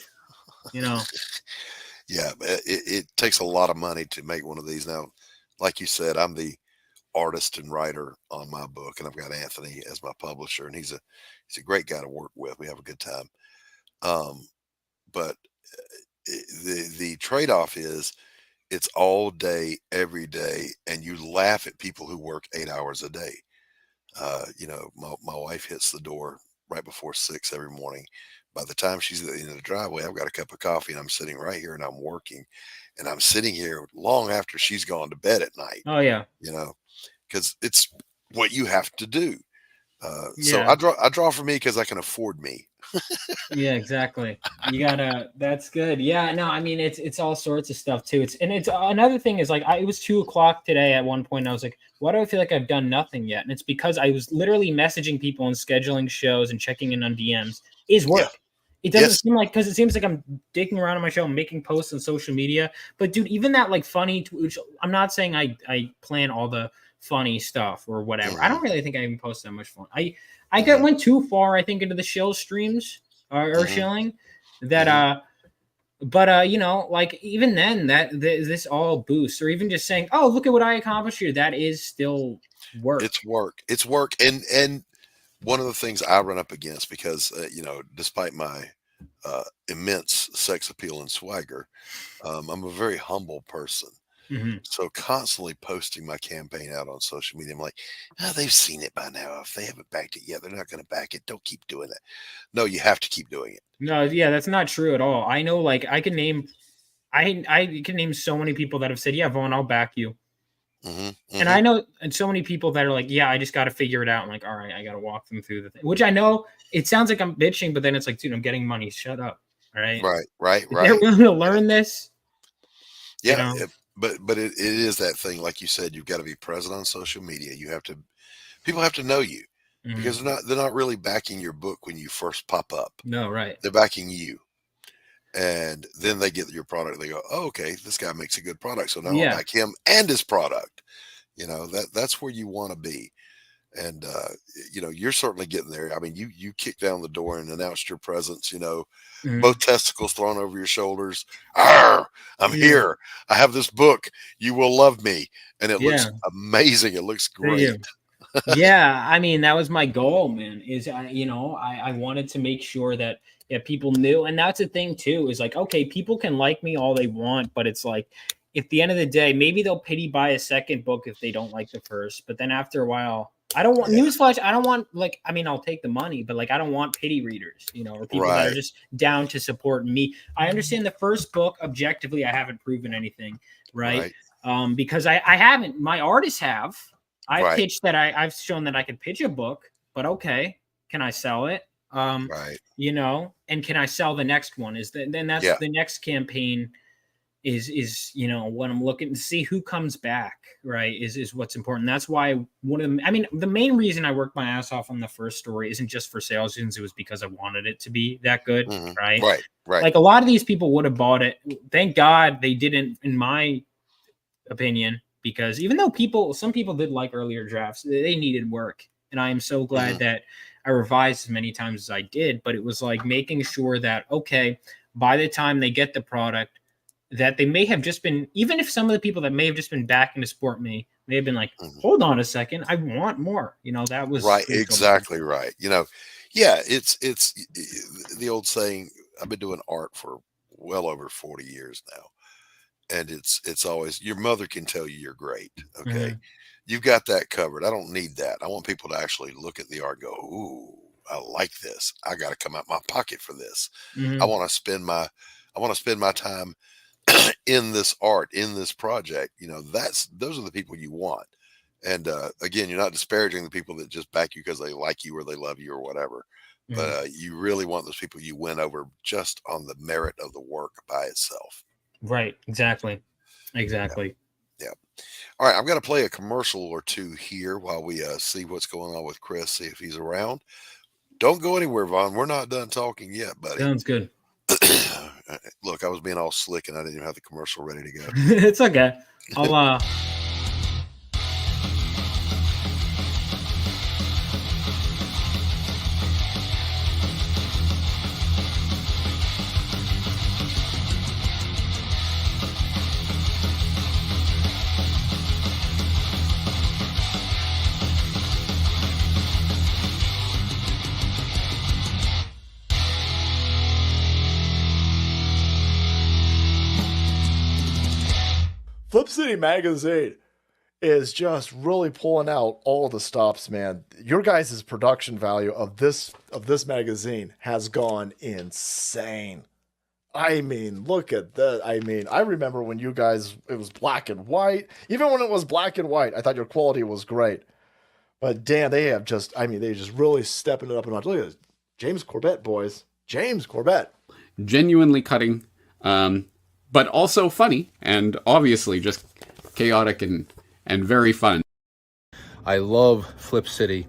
Yeah, it takes a lot of money to make one of these. Now, like you said, I'm the artist and writer on my book, and I've got Anthony as my publisher, and he's a great guy to work with. We have a good time. But the trade-off is it's all day, every day, and you laugh at people who work 8 hours a day. My wife hits the door right before 6 every morning. By the time she's at the end of the driveway, I've got a cup of coffee, and I'm sitting right here, and I'm working, and I'm sitting here long after she's gone to bed at night. Oh yeah, because it's what you have to do. So I draw for me because I can afford me. Yeah, exactly. You gotta. That's good. Yeah, no, I mean it's all sorts of stuff too. It's another thing is like it was 2:00 today at one point. And I was like, why do I feel like I've done nothing yet? And it's because I was literally messaging people and scheduling shows and checking in on DMs is work. Yeah. It doesn't seem like, because it seems like I'm dicking around on my show and making posts on social media. But dude, even that like funny, which I'm not saying I plan all the funny stuff or whatever. I don't really think I even post that much fun. I went too far, I think, into the shill streams or shilling that but like even then this all boosts, or even just saying, oh, look at what I accomplished here, that is still work. It's work. And one of the things I run up against, because despite my immense sex appeal and swagger, I'm a very humble person. Mm-hmm. So constantly posting my campaign out on social media, I'm like, they've seen it by now. If they haven't backed it yet, they're not going to back it. Don't keep doing that. No, you have to keep doing it. No, yeah, that's not true at all. I know, like, I can name so many people that have said, yeah, Vaughn, I'll back you. Mm-hmm, mm-hmm. And I know, and so many people that are like, yeah, I just got to figure it out. I'm like, all right, I got to walk them through the thing, which I know it sounds like I'm bitching, but then it's like, dude, I'm getting money. Shut up. All right. Right. If they're willing to learn this. Yeah. But it is that thing, like you said, you've got to be present on social media. People have to know you, mm-hmm. because they're not really backing your book when you first pop up. No, right. They're backing you. And then they get your product. They go, oh, okay, this guy makes a good product. So now I'll back him and his product. That's where you want to be. And, you're certainly getting there. I mean, you kicked down the door and announced your presence, mm-hmm. both testicles thrown over your shoulders. Arr, I'm here. I have this book. You will love me. And it looks amazing. It looks great. Yeah, I mean, that was my goal, man. I wanted to make sure that people knew, and that's the thing too. Is like, okay, people can like me all they want, but it's like, at the end of the day, maybe they'll pity buy a second book if they don't like the first. But then after a while, I don't want newsflash. I don't want I'll take the money, but I don't want pity readers, or people that are just down to support me. I understand the first book objectively, I haven't proven anything, right? Because I haven't. My artists have. I've pitched that I've shown that I can pitch a book, but okay, can I sell it? And can I sell the next one? The next campaign is what I'm looking to see who comes back, right? Is what's important. That's why the main reason I worked my ass off on the first story isn't just for sales reasons. It was because I wanted it to be that good, right? Right. Like a lot of these people would have bought it. Thank God they didn't, in my opinion. Because even though some people did like earlier drafts, they needed work. And I am so glad that I revised as many times as I did. But it was like making sure that, okay, by the time they get the product, that they may have just been, even if some of the people that may have just been backing to support me, may have been like, hold on a second, I want more. That was right. Exactly right. It's the old saying, I've been doing art for well over 40 years now. And it's always, your mother can tell you you're great. Okay. You've got that covered. I don't need that. I want people to actually look at the art and go, ooh, I like this. I got to come out my pocket for this. I want to spend my time in this art, in this project. Those are the people you want. And again, you're not disparaging the people that just back you because they like you or they love you or whatever. But you really want those people you win over just on the merit of the work by itself. Right. Exactly. Yeah. All right. I'm going to play a commercial or two here while we see what's going on with Chris, see if he's around. Don't go anywhere, Vaughn. We're not done talking yet, buddy. Sounds good. Look, I was being all slick and I didn't even have the commercial ready to go. It's okay. I'll Flip City Magazine is just really pulling out all the stops, man. Your guys' production value of this magazine has gone insane. I mean, look at that. I mean, I remember when you guys, it was black and white. Even when it was black and white, I thought your quality was great. But damn, they just really stepping it up a notch. Look at this. James Corbett, boys. James Corbett. Genuinely cutting. But also funny and obviously just chaotic and very fun. I love Flip City.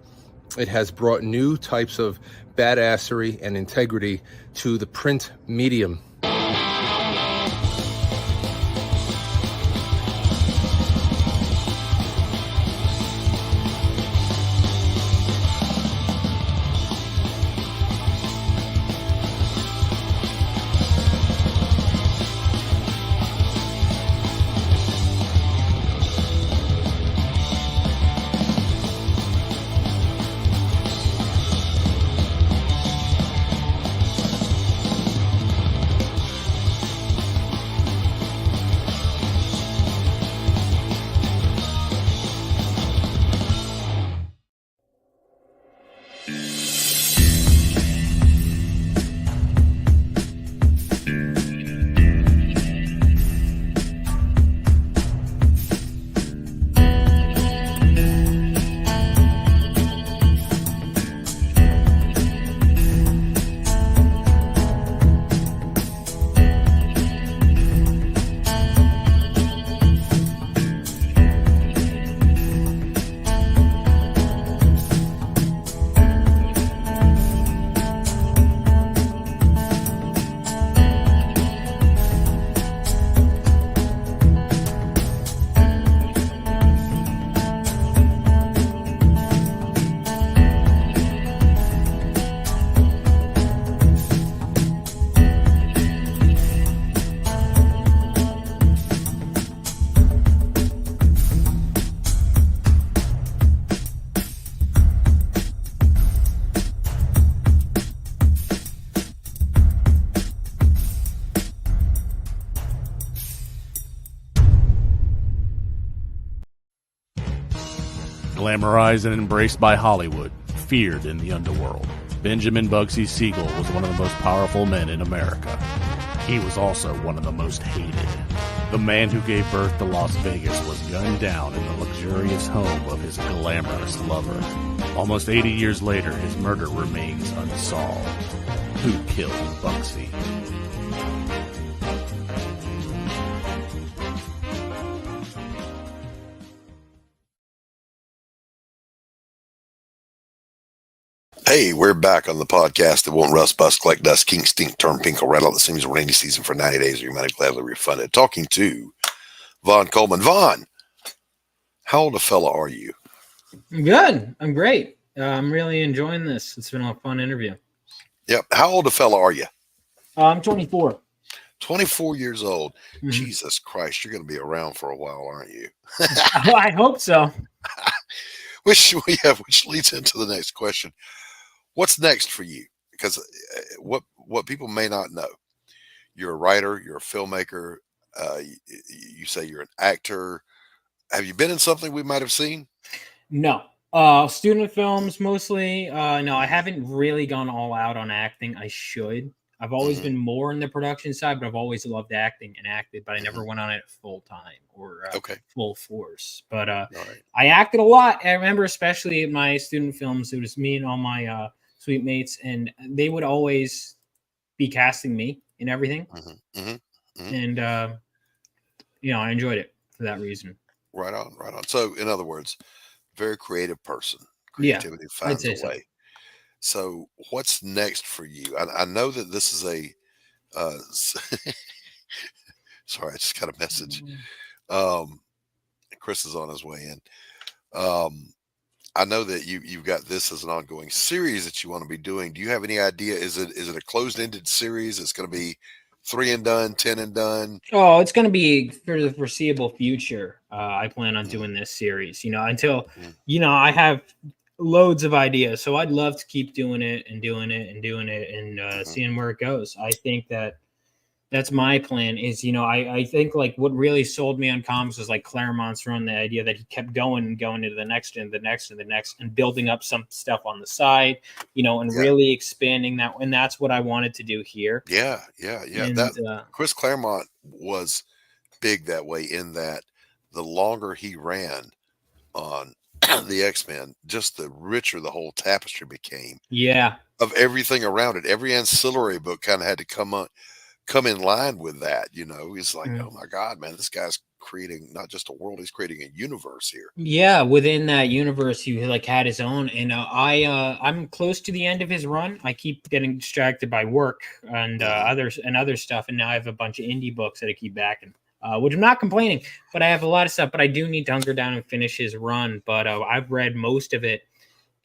It has brought new types of badassery and integrity to the print medium. Glamorized and embraced by Hollywood, feared in the underworld, Benjamin Bugsy Siegel was one of the most powerful men in America. He was also one of the most hated. The man who gave birth to Las Vegas was gunned down in the luxurious home of his glamorous lover. Almost 80 years later, his murder remains unsolved. Who killed Bugsy? Hey, we're back on the podcast that won't rust, bust, collect dust, kink, stink, turn pink, or rattle. It seems a rainy season for 90 days, or you might have gladly refunded. Talking to Vaughn Coleman. Vaughn, how old a fella are you? I'm good. I'm great. I'm really enjoying this. It's been a fun interview. Yep. How old a fella are you? I'm 24. 24 years old. Mm-hmm. Jesus Christ, you're going to be around for a while, aren't you? I hope so. Which leads into the next question. What's next for you? Because what people may not know, you're a writer, you're a filmmaker, you say you're an actor. Have you been in something we might have seen? No. Student films mostly. No, I haven't really gone all out on acting. I should. I've always been more in the production side, but I've always loved acting and acted, but I never went on it full time or full force. But I acted a lot. I remember especially in my student films, it was me and all my sweet mates, and they would always be casting me in everything. And, I enjoyed it for that reason. Right on, right on. So, in other words, very creative person. Creativity finds a way. So, what's next for you? I know that this is a sorry, I just got a message. Chris is on his way in. I know that you've got this as an ongoing series that you want to be doing. Do you have any idea? Is it a closed-ended series? It's going to be 3 and done, 10 and done? Oh, it's going to be for the foreseeable future. I plan on doing this series, until, I have loads of ideas. So I'd love to keep doing it and seeing where it goes. I think that's my plan is, I think like what really sold me on comics was like Claremont's run, the idea that he kept going and going into the next and the next and the next and building up some stuff on the side, and really expanding that. And that's what I wanted to do here. Yeah. And, Chris Claremont was big that way in that the longer he ran on the X-Men, just the richer the whole tapestry became. Yeah. Of everything around it. Every ancillary book kind of had to come in line with that. He's like, oh my God, man, this guy's creating not just a world, he's creating a universe here. Yeah, within that universe, he like had his own. And I'm close to the end of his run. I keep getting distracted by work and other stuff, and now I have a bunch of indie books that I keep backing. Which I'm not complaining, but I have a lot of stuff. But I do need to hunker down and finish his run. But I've read most of it,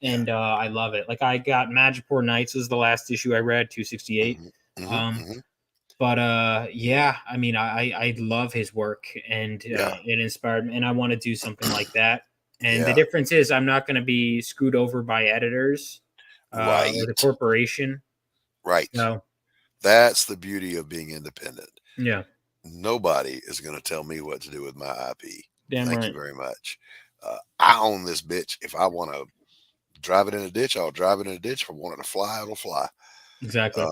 and I love it. Like I got Magipore Nights was the last issue I read, 268. But I mean, I love his work, and it inspired me, and I want to do something like that. And the difference is I'm not going to be screwed over by editors or the corporation. Right. So that's the beauty of being independent. Yeah. Nobody is going to tell me what to do with my IP. Damn Thank right. you very much. I own this bitch. If I want to drive it in a ditch, I'll drive it in a ditch. If I want it to fly, it'll fly. Exactly.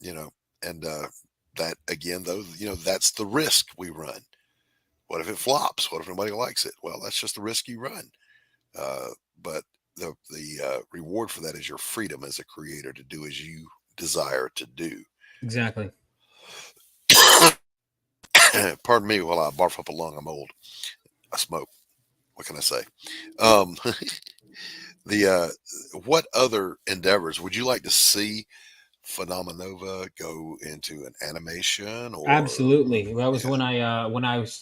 And that again, though, that's the risk we run. What if it flops? What if nobody likes it? Well, that's just the risk you run. But the reward for that is your freedom as a creator to do as you desire to do. Exactly. Pardon me while I barf up a lung. I'm old. I smoke. What can I say? What other endeavors would you like to see Phenomenova go into an animation? Or Absolutely. That was when I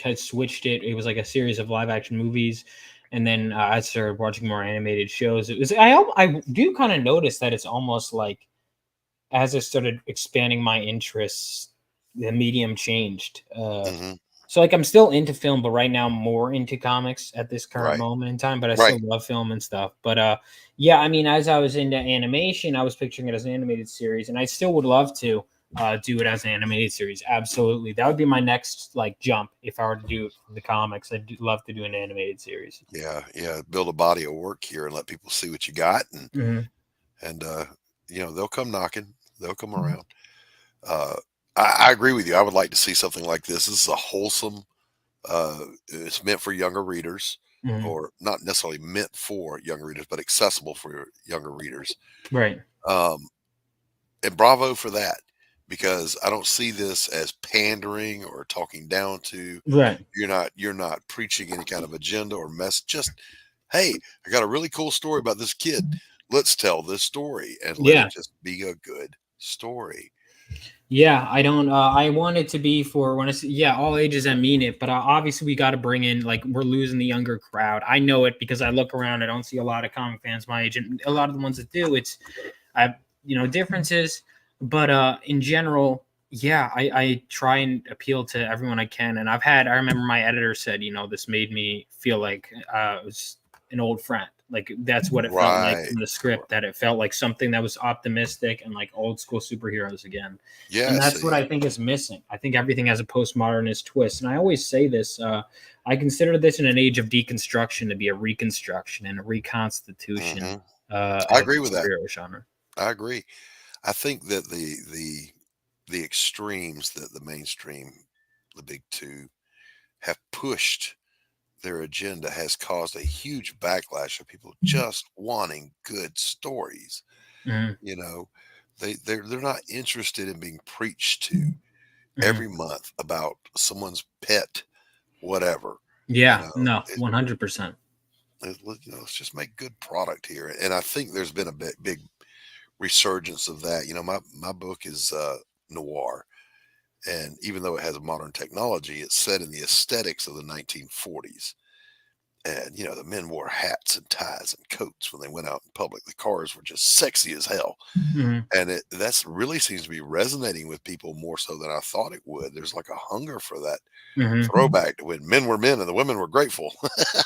had switched it. It was like a series of live action movies, and then I started watching more animated shows. It was I do kind of notice that it's almost like as I started expanding my interests, the medium changed. So like I'm still into film, but right now I'm more into comics at this current moment in time, but I still love film and stuff. But I mean, as I was into animation, I was picturing it as an animated series, and I still would love to, do it as an animated series. Absolutely, that would be my next like jump if I were to do the comics. I'd love to do an animated series. Yeah. Build a body of work here and let people see what you got, and they'll come knocking. They'll come around. I agree with you. I would like to see something like this. This is a wholesome. It's meant for younger readers, or not necessarily meant for younger readers, but accessible for younger readers. Right. And bravo for that, because I don't see this as pandering or talking down to. Right. You're not preaching any kind of agenda or mess. Just, hey, I got a really cool story about this kid. Let's tell this story and let it just be a good story. Yeah, I don't. I want it to be for when it's all ages that mean it. But obviously, we got to bring in like we're losing the younger crowd. I know it because I look around. I don't see a lot of comic fans my age, and a lot of the ones that do, it's differences. But in general, I try and appeal to everyone I can. And I remember my editor said, this made me feel like it was an old friend. Like that's what it felt like from the script, that it felt like something that was optimistic and like old school superheroes again. Yeah. And that's what I think is missing. I think everything has a postmodernist twist. And I always say this, I consider this in an age of deconstruction to be a reconstruction and a reconstitution. I agree with that. Genre. I agree. I think that the extremes that the mainstream, the big two, have pushed their agenda has caused a huge backlash of people just wanting good stories. They're not interested in being preached to every month about someone's pet, whatever. Yeah, 100%. Let's just make good product here. And I think there's been a big resurgence of that. My book is noir. And even though it has modern technology, it's set in the aesthetics of the 1940s. And, the men wore hats and ties and coats when they went out in public. The cars were just sexy as hell. And that's really seems to be resonating with people more so than I thought it would. There's like a hunger for that throwback to when men were men and the women were grateful.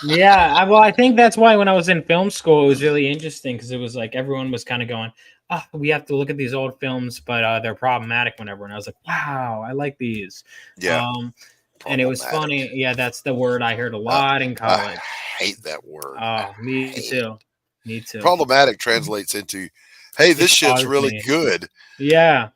I think that's why when I was in film school, it was really interesting because it was like everyone was kind of going, we have to look at these old films, but they're problematic whenever. And I was like, wow, I like these. Yeah. And it was funny. Yeah, that's the word I heard a lot in college. I hate that word. Oh, me too. Me too. Problematic translates into, hey, this shit's really good. Yeah.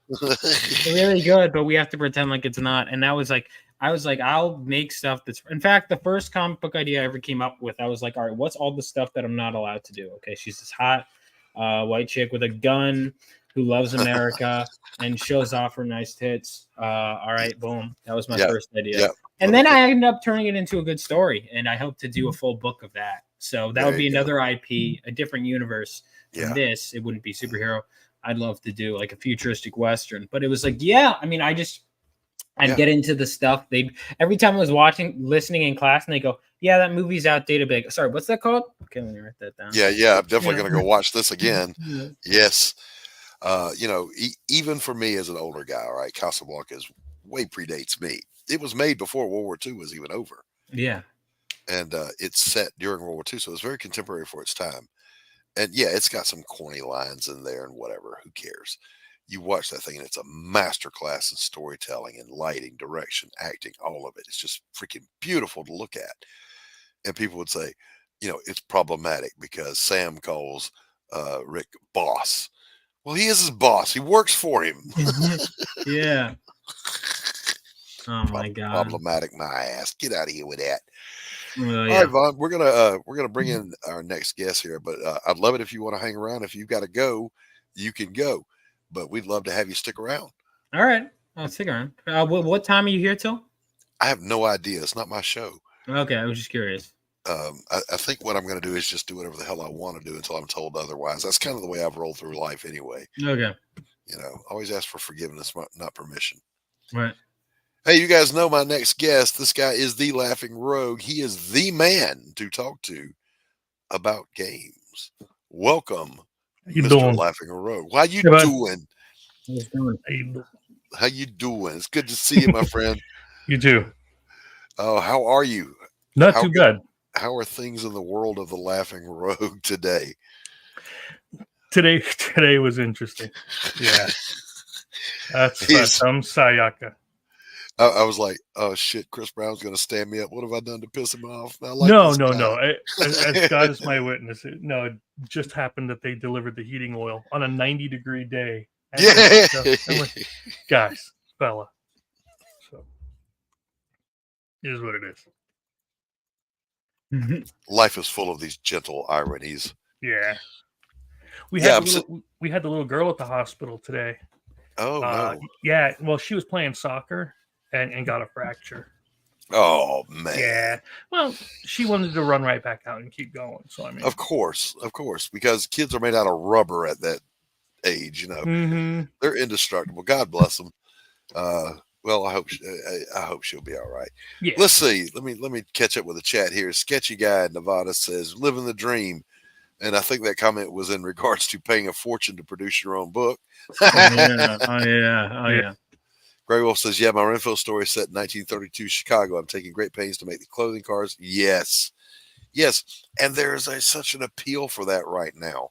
Really good, but we have to pretend like it's not. And I was like, I'll make stuff that's, in fact, the first comic book idea I ever came up with, I was like, all right, what's all the stuff that I'm not allowed to do? Okay, she's this hot white chick with a gun who loves America and shows off her nice tits. All right, boom. That was my first idea. And then I ended up turning it into a good story, and I hope to do a full book of that. So that would be another IP, a different universe than this. It wouldn't be superhero. I'd love to do like a futuristic Western. But it was like, I'd get into the stuff. Every time I was listening in class, and they go, yeah, that movie's outdated. But sorry, what's that called? Okay, let me write that down. Yeah, I'm definitely going to go watch this again. Yes. Even for me as an older guy, all right, Casablanca way predates me. It was made before World War II was even over. Yeah. And it's set during World War II, so it's very contemporary for its time. And it's got some corny lines in there and whatever. Who cares? You watch that thing and it's a masterclass in storytelling and lighting, direction, acting, all of it. It's just freaking beautiful to look at. And people would say, it's problematic because Sam calls Rick boss. Well, he is his boss. He works for him. Yeah. Oh my God. Problematic, my ass. Get out of here with that. Well, All right, Vaughn. We're gonna bring in our next guest here, but I'd love it if you want to hang around. If you've got to go, you can go. But we'd love to have you stick around. All right, I'll stick around. What time are you here till? I have no idea. It's not my show. Okay, I was just curious. I think what I'm going to do is just do whatever the hell I want to do until I'm told otherwise. That's kind of the way I've rolled through life anyway. Okay. Always ask for forgiveness, not permission. Right. Hey, you guys know my next guest. This guy is the Laughing Rogue. He is the man to talk to about games. Welcome, Mr. Laughing Rogue. How you doing? How you doing? It's good to see you, my friend. You too. Oh, how are you? Not too bad. How are things in the world of the Laughing Rogue today? Today was interesting. Yeah. That's He's- some Sayaka. I was like, oh shit, Chris Brown's going to stand me up. What have I done to piss him off? I like No. this guy. As God is my witness, it just happened that they delivered the heating oil on a 90-degree day. And Yeah. I'm like, guys, fella. So, it is what it is. Life is full of these gentle ironies. Yeah. We had the little girl at the hospital today. Oh, no. Yeah. Well, she was playing soccer and got a fracture. Oh, man. Yeah. Well, she wanted to run right back out and keep going. So, I mean. Of course. Because kids are made out of rubber at that age, They're indestructible. God bless them. Well, I hope she'll be all right. Yeah. Let's see. Let me catch up with the chat here. Sketchy Guy in Nevada says, living the dream. And I think that comment was in regards to paying a fortune to produce your own book. Oh, yeah. Grey Wolf says, yeah, my Renfield story is set in 1932 Chicago. I'm taking great pains to make the clothing cards. Yes. And there's such an appeal for that right now.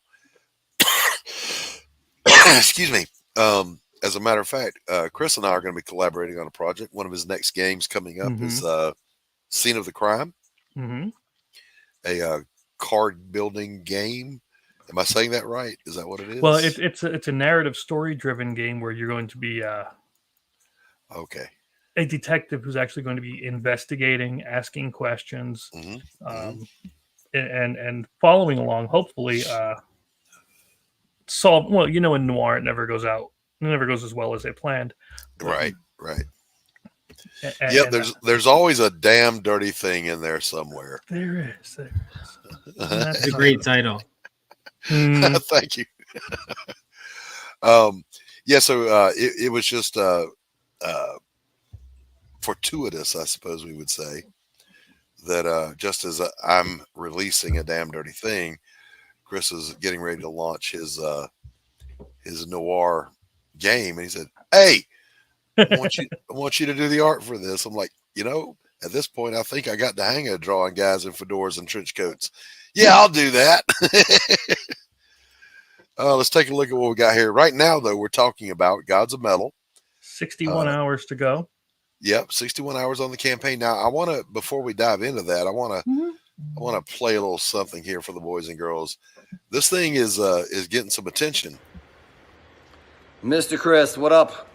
Excuse me. As a matter of fact, Chris and I are going to be collaborating on a project. One of his next games coming up is Scene of the Crime, a card building game. Am I saying that right? Is that what it is? Well, it's a narrative story driven game where you're going to be okay, a detective who's actually going to be investigating, asking questions, and following along. Hopefully, solve. Well, in noir, it never goes out. It never goes as well as they planned. Right. There's always a damn dirty thing in there somewhere. There is. That's a great title. Thank you. So it was just fortuitous, I suppose we would say, that just as I'm releasing a damn dirty thing, Chris is getting ready to launch his noir game, and he said, hey, I want you to do the art for this. I'm like, at this point, I think I got the hang of drawing guys in fedoras and trench coats. Yeah, I'll do that. Let's take a look at what we got here. Right now, though, we're talking about Gods of Metal. 61 hours to go. Yep, 61 hours on the campaign. Now, I want to, before we dive into that, I want to play a little something here for the boys and girls. This thing is getting some attention. Mr. Chris, what up?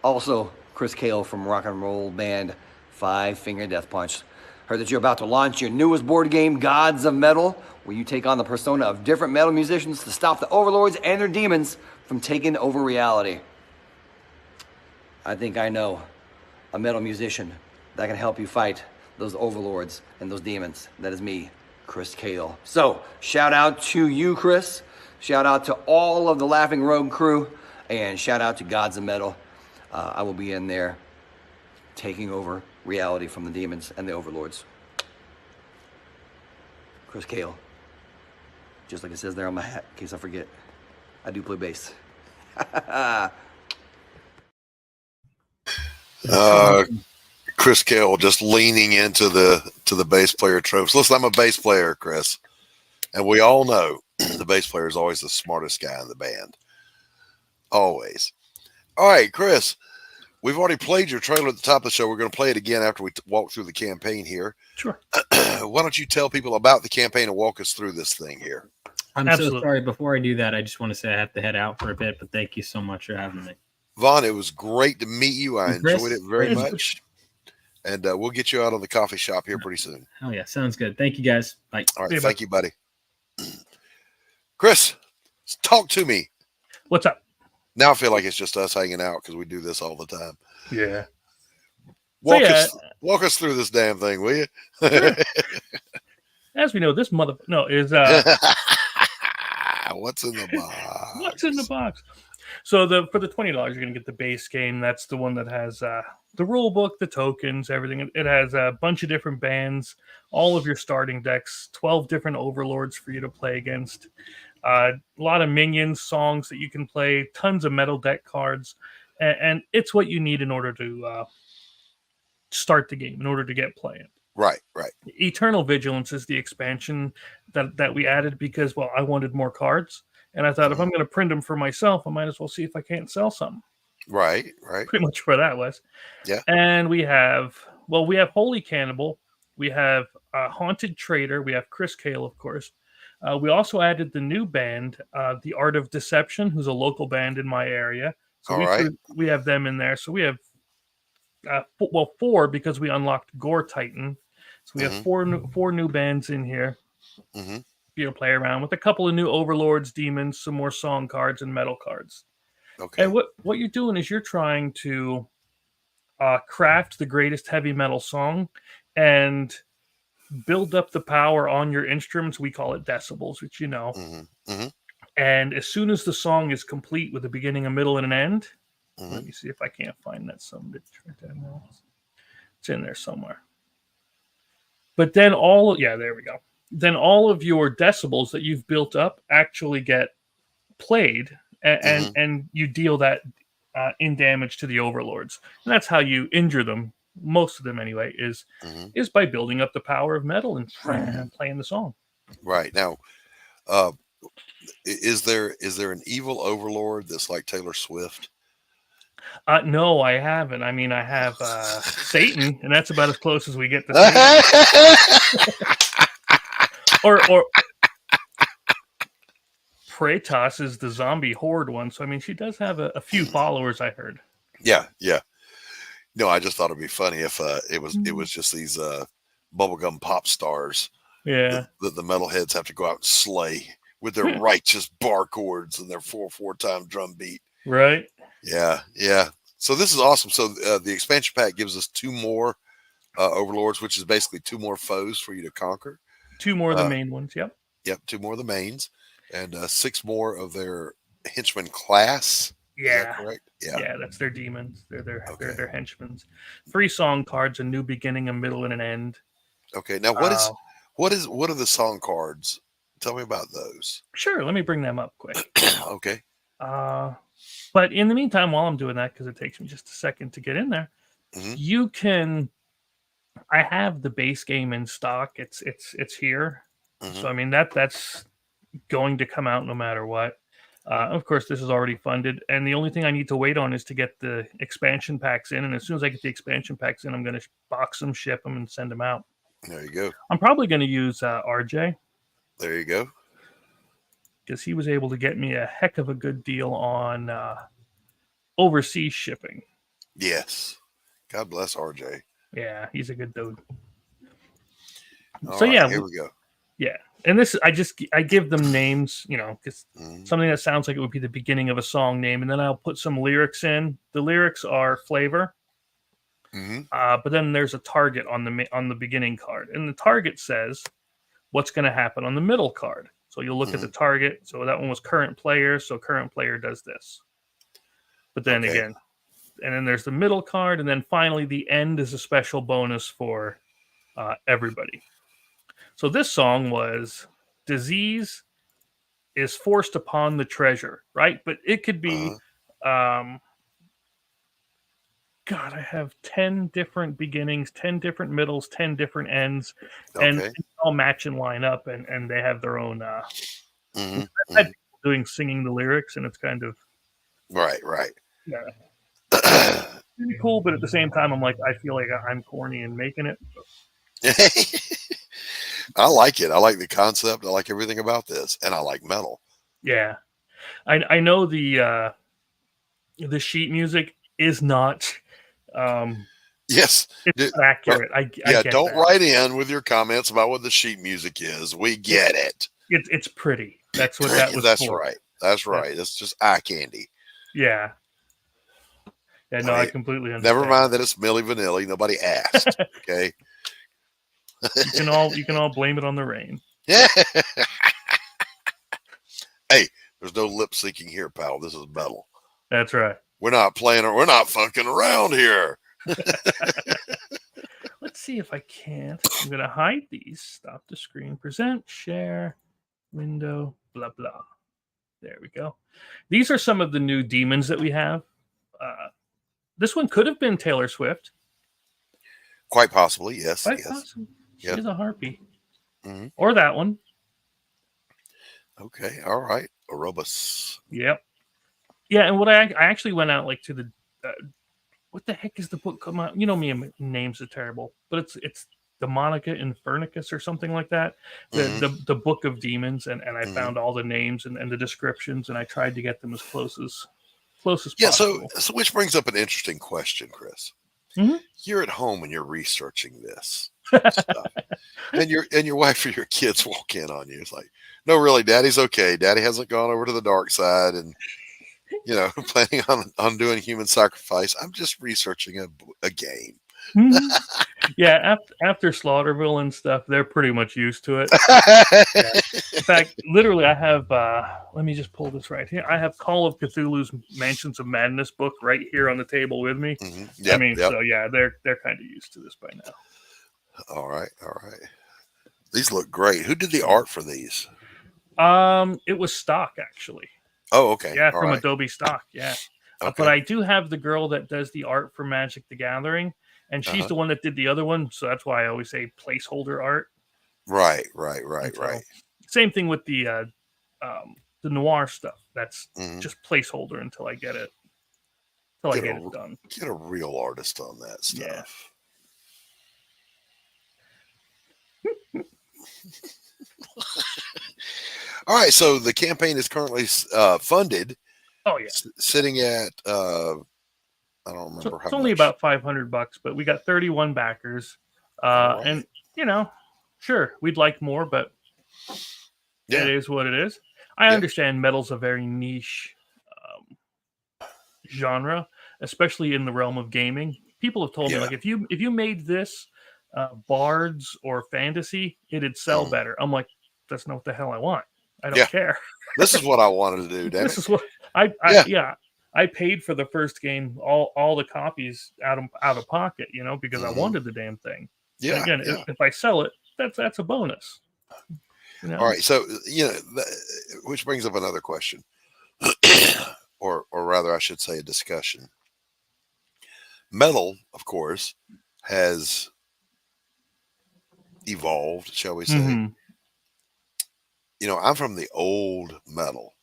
Also, Christgau from rock and roll band Five Finger Death Punch. Heard that you're about to launch your newest board game, Gods of Metal, where you take on the persona of different metal musicians to stop the overlords and their demons from taking over reality. I think I know a metal musician that can help you fight those overlords and those demons. That is me, Christgau. So, shout out to you, Chris. Shout out to all of the Laughing Rogue crew. And shout out to Gods of Metal. I will be in there taking over reality from the demons and the overlords. Christgau. Just like it says there on my hat, in case I forget. I do play bass. Christgau just leaning into the bass player tropes. Listen, I'm a bass player, Chris. And we all know the bass player is always the smartest guy in the band. Always. All right, Chris, we've already played your trailer at the top of the show. We're going to play it again after we walk through the campaign here. Sure. Why don't you tell people about the campaign and walk us through this thing here? I'm so sorry. Before I do that, I just want to say I have to head out for a bit, but thank you so much for having me. Vaughn, it was great to meet you. I Chris, enjoyed it very much. And we'll get you out on the coffee shop here pretty soon. Oh, yeah. Sounds good. Thank you, guys. Bye. All right. Thank you, buddy. Chris, talk to me. What's up? Now I feel like it's just us hanging out because we do this all the time. Yeah. Walk us through this damn thing, will you? Sure. As we know, this is what's in the box? What's in the box? So for the $20, you're going to get the base game. That's the one that has the rule book, the tokens, everything. It has a bunch of different bands, all of your starting decks, 12 different overlords for you to play against. A lot of minions, songs that you can play, tons of metal deck cards, and it's what you need in order to start the game, in order to get playing. Right. Eternal Vigilance is the expansion that we added because, I wanted more cards, and I thought if I'm going to print them for myself, I might as well see if I can't sell some. Right. Pretty much where that was. Yeah. And we have Holy Cannibal. We have Haunted Trader. We have Chrisgau, of course. We also added the new band, The Art of Deception, who's a local band in my area. So All right. we have them in there. So we have, 4 because we unlocked Gore Titan. So we have four new bands in here. Play around with a couple of new overlords, demons, some more song cards, and metal cards. Okay. And what you're doing is you're trying to craft the greatest heavy metal song and build up the power on your instruments. We call it decibels, which you know. And as soon as the song is complete with a beginning, a middle, and an end, let me see if I can't find that some bitch right there. No, it's in there somewhere. But then there we go. Then all of your decibels that you've built up actually get played, and you deal that in damage to the overlords. And that's how you injure them. Most of them, anyway, is by building up the power of metal and playing the song. Right. Now, is there an evil overlord that's like Taylor Swift? No, I haven't. I mean, I have Satan, and that's about as close as we get to or Praetos is the zombie horde one. So, I mean, she does have a few followers, I heard. Yeah. No, I just thought it'd be funny if it was just these bubblegum pop stars. Yeah. That the metalheads have to go out and slay with their righteous bar chords and their 4/4 time drum beat. Right. Yeah. So this is awesome. So the expansion pack gives us 2 more overlords, which is basically 2 more foes for you to conquer. 2 more of the main ones. Yep. 2 more of the mains, and 6 more of their henchman class. Yeah. Is that correct? Yeah, that's their demons. They're their henchmen. 3 song cards, a new beginning, a middle, and an end. Okay. Now what are the song cards? Tell me about those. Sure. Let me bring them up quick. Okay. But in the meantime, while I'm doing that, because it takes me just a second to get in there, you can. I have the base game in stock. It's here. So I mean that's going to come out no matter what. Of course, this is already funded, and the only thing I need to wait on is to get the expansion packs in. And as soon as I get the expansion packs in, I'm going to box them, ship them, and send them out. There you go. I'm probably going to use RJ. There you go. Because he was able to get me a heck of a good deal on overseas shipping. Yes. God bless RJ. Yeah, he's a good dude. All so right, yeah, here we go. Yeah, and this I give them names, because something that sounds like it would be the beginning of a song name, and then I'll put some lyrics in. The lyrics are flavor, but then there's a target on the beginning card, and the target says what's going to happen on the middle card. So you'll look at the target. So that one was current player. So current player does this. But then again, and then there's the middle card. And then finally, the end is a special bonus for everybody. So this song was disease is forced upon the treasure, right? But it could be, God, I have 10 different beginnings, 10 different middles, 10 different ends, and they all match and line up, and they have their own. I've had people singing the lyrics, and it's kind of right. Yeah, pretty cool. But at the same time, I'm like, I feel like I'm corny and making it. I like it. I like the concept. I like everything about this, and I like metal. Yeah, I know the sheet music is not. Yes, it's accurate. I get don't that. write in with your comments about what the sheet music is. We get it. It's pretty. That's what that was. That's for. right. That's right. It's just eye candy. Yeah. Yeah. No, I completely understand. Never mind that it's Milli Vanilli. Nobody asked. Okay. You can all blame it on the rain. Yeah. Hey, there's no lip syncing here, pal. This is metal. That's right. We're not playing, or we're not fucking around here. Let's see if I can't. I'm going to hide these. Stop the screen. Present, share, window, blah, blah. There we go. These are some of the new demons that we have. This one could have been Taylor Swift. Quite possibly, yes. Quite yes. possible. She is a harpy. Mm-hmm. Or that one. Okay, all right. Aurobus. Yep. Yeah, and what I actually went out like to the what the heck is the book come out? You know me, names are terrible, but it's Demonica Infernicus or something like that. The Book of Demons, and I found all the names and the descriptions, and I tried to get them as close as possible. So which brings up an interesting question, Chris. Mm-hmm. You're at home and you're researching this stuff, and your wife or your kids walk in on you. It's like, no, really, Daddy's okay. Daddy hasn't gone over to the dark side, and planning on doing human sacrifice. I'm just researching a game. Mm-hmm. Yeah, after Slaughterville and stuff, they're pretty much used to it. In fact, literally, I have. Let me just pull this right here. I have Call of Cthulhu's Mansions of Madness book right here on the table with me. So yeah, they're kind of used to this by now. All right. These look great. Who did the art for these? It was stock actually. Oh, okay. Yeah, from Adobe Stock. Yeah, okay. But I do have the girl that does the art for Magic the Gathering. And she's the one that did the other one, so that's why I always say placeholder art. Right. Same thing with the noir stuff. That's just placeholder until I get it. Until I get it done. Get a real artist on that stuff. Yeah. All right, so the campaign is currently funded. Oh yeah, sitting at. I don't remember how it's only about $500, but we got 31 backers. And sure, we'd like more, but it is what it is. I understand metal's a very niche genre, especially in the realm of gaming. People have told me, like, if you made this bards or fantasy, it'd sell better. I'm like, that's not what the hell I want. I don't care. This is what I wanted to do. Damn this is what I paid for the first game, all the copies out of pocket, because I wanted the damn thing. Yeah. And again, if I sell it, that's a bonus. All right, so which brings up another question, or rather, I should say, a discussion. Metal, of course, has evolved, shall we say? Mm-hmm. I'm from the old metal.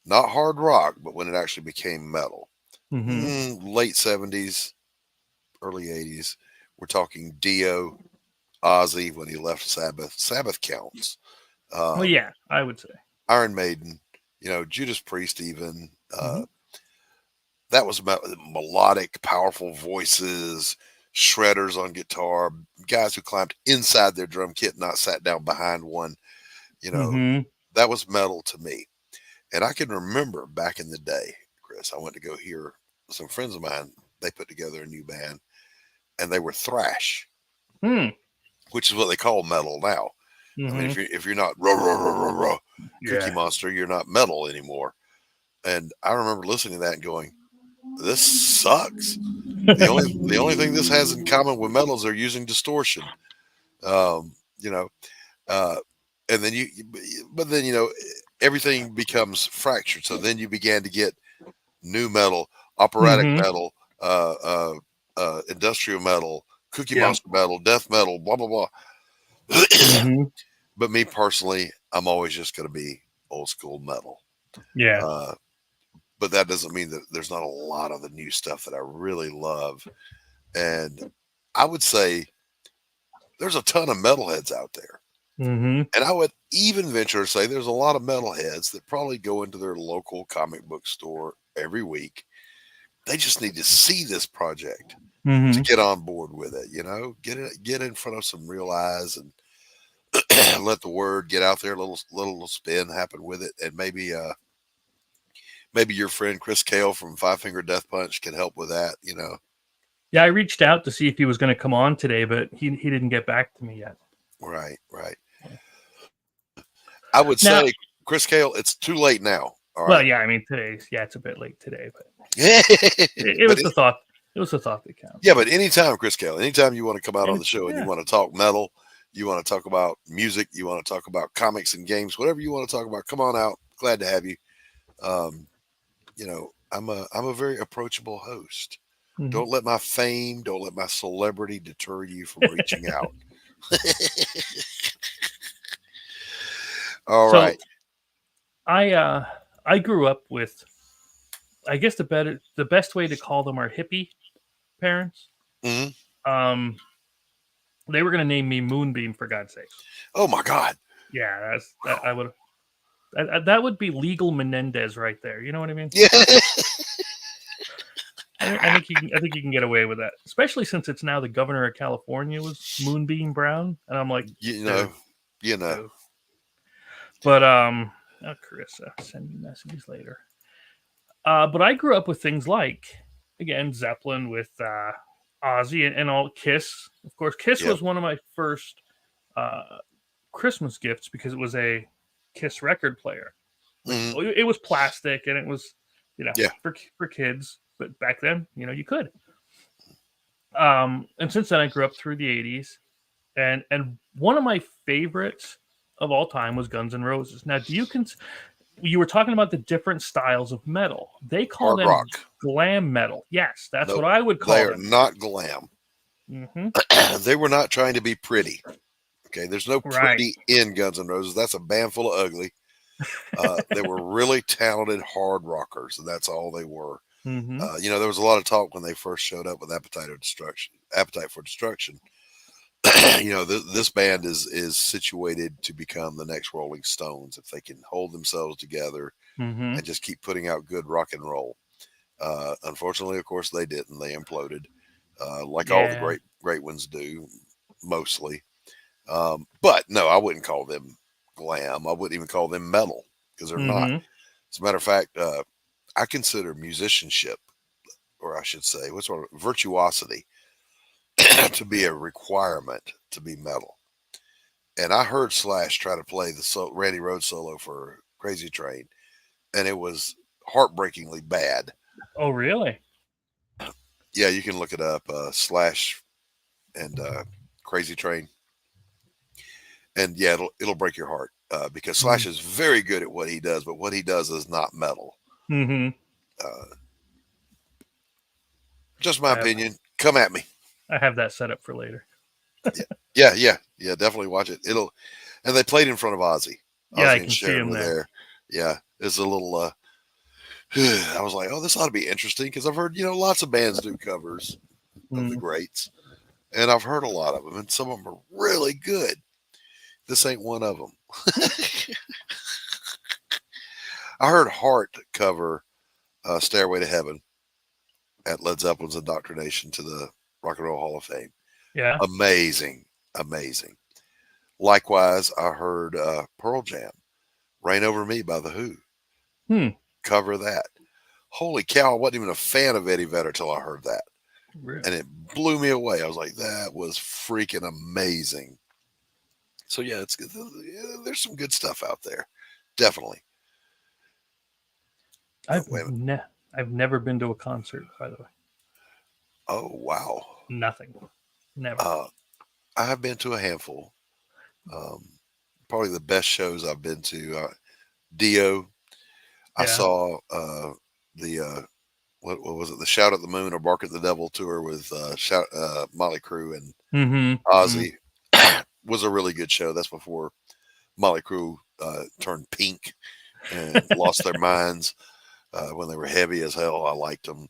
Not hard rock, but when it actually became metal. Late 70s, early 80s. We're talking Dio, Ozzy when he left Sabbath. Sabbath counts. Well, yeah, I would say. Iron Maiden, Judas Priest even. That was melodic, powerful voices, shredders on guitar, guys who climbed inside their drum kit, not sat down behind one. That was metal to me. And I can remember back in the day, Chris, I went to go hear some friends of mine. They put together a new band, and they were thrash, which is what they call metal now. I mean, if you're not Cookie Monster, you're not metal anymore. And I remember listening to that and going, "This sucks." The only thing this has in common with metal is they're using distortion. And then everything becomes fractured. So then you began to get new metal, operatic metal, industrial metal, Cookie Monster metal, death metal, blah, blah, blah. But me personally, I'm always just going to be old school metal. Yeah. But that doesn't mean that there's not a lot of the new stuff that I really love. And I would say there's a ton of metalheads out there. And I would even venture to say there's a lot of metalheads that probably go into their local comic book store every week. They just need to see this project to get on board with it. Get in front of some real eyes and let the word get out there. A little spin happen with it, and maybe your friend Christgau from Five Finger Death Punch can help with that. Yeah, I reached out to see if he was going to come on today, but he didn't get back to me yet. Right. I would say, Christgau, it's too late now. All right. Well, yeah, I mean, it's a bit late today, but it was the thought. It was the thought that counts. Yeah, but anytime, Christgau, anytime you want to come out on the show and you want to talk metal, you want to talk about music, you want to talk about comics and games, whatever you want to talk about, come on out. Glad to have you. I'm a very approachable host. Don't let my fame, don't let my celebrity deter you from reaching out. All right. I grew up with I guess the best way to call them are hippie parents. Mm-hmm. They were going to name me Moonbeam, for God's sakes. Oh my God! Yeah, I would. That would be legal Menendez right there. You know what I mean? Yeah. I think you can get away with that, especially since it's now the governor of California was Moonbeam Brown, and I'm like, you know. But Corissa, send me messages later. But I grew up with things like, again, Zeppelin with Ozzy and all Kiss. Of course, Kiss was one of my first Christmas gifts because it was a Kiss record player. Mm-hmm. It was plastic and it was, for kids. But back then, you could. And since then, I grew up through the 80s. And one of my favorites of all time was Guns N' Roses. Now, you were talking about the different styles of metal. They call hard them rock. Glam metal. Yes, that's what I would call them. They are not glam. Mm-hmm. They were not trying to be pretty. Okay, there's no pretty in Guns N' Roses. That's a band full of ugly. They were really talented hard rockers, and that's all they were. Mm-hmm. There was a lot of talk when they first showed up with Appetite for Destruction. This band is situated to become the next Rolling Stones if they can hold themselves together and just keep putting out good rock and roll. Unfortunately, of course, they didn't. They imploded, like all the great ones do, mostly. But no, I wouldn't call them glam. I wouldn't even call them metal because they're not. As a matter of fact, I consider musicianship, or I should say, virtuosity, to be a requirement to be metal. And I heard Slash try to play the Randy Rhoads solo for Crazy Train, and it was heartbreakingly bad. Oh, really? Yeah, you can look it up, Slash and Crazy Train. And yeah, it'll break your heart because Slash is very good at what he does, but what he does is not metal. Mm-hmm. Just my opinion. Come at me. I have that set up for later. Yeah. Definitely watch it. And they played in front of Ozzy. Yeah, I can see him there. Yeah, it's a little. I was like, oh, this ought to be interesting because I've heard lots of bands do covers of the greats, and I've heard a lot of them, and some of them are really good. This ain't one of them. I heard Heart cover Stairway to Heaven at Led Zeppelin's indoctrination to the Rock and Roll Hall of Fame. Yeah. Amazing. Likewise, I heard Pearl Jam, Rain Over Me by The Who. Cover that. Holy cow, I wasn't even a fan of Eddie Vedder till I heard that. Really? And it blew me away. I was like, that was freaking amazing. So yeah, it's good. There's some good stuff out there. Definitely. I've never been to a concert, by the way. Oh, wow. Nothing. Never. I have been to a handful. Probably the best shows I've been to. Dio. I saw the what was it? The Shout at the Moon or Bark at the Devil tour with Motley Crue and Ozzy. Was a really good show. That's before Motley Crue turned pink and lost their minds. When they were heavy as hell, I liked them.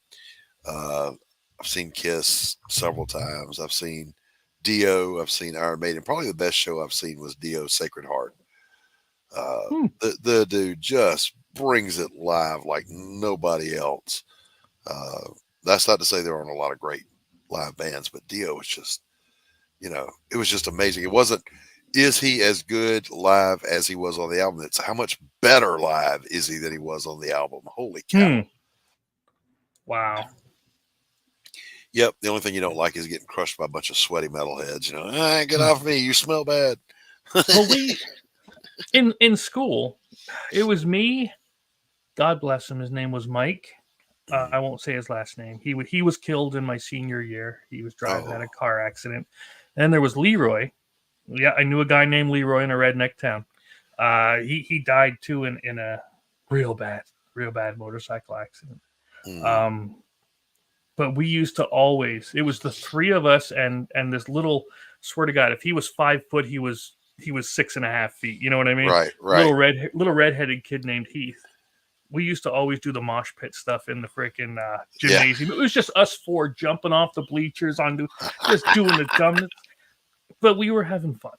I've seen Kiss several times. I've seen Dio. I've seen Iron Maiden. Probably the best show I've seen was Dio's Sacred Heart. The dude just brings it live like nobody else. That's not to say there aren't a lot of great live bands, but Dio was just, it was just amazing. It wasn't, is he as good live as he was on the album? It's how much better live is he than he was on the album? Holy cow. Wow. Yep. The only thing you don't like is getting crushed by a bunch of sweaty metalheads. Get off me. You smell bad. Well, in school, it was me. God bless him. His name was Mike. I won't say his last name. He was killed in my senior year. He was driving at a car accident. And there was Leroy. Yeah, I knew a guy named Leroy in a redneck town. He died too in a real bad motorcycle accident. But we used to always, it was the three of us and this little, swear to God, if he was 5 foot, he was 6.5 feet. You know what I mean? Right. Little redheaded kid named Heath. we used to always do the mosh pit stuff in the freaking gymnasium. Yeah. It was just us four jumping off the bleachers just doing the dumbness. But we were having fun.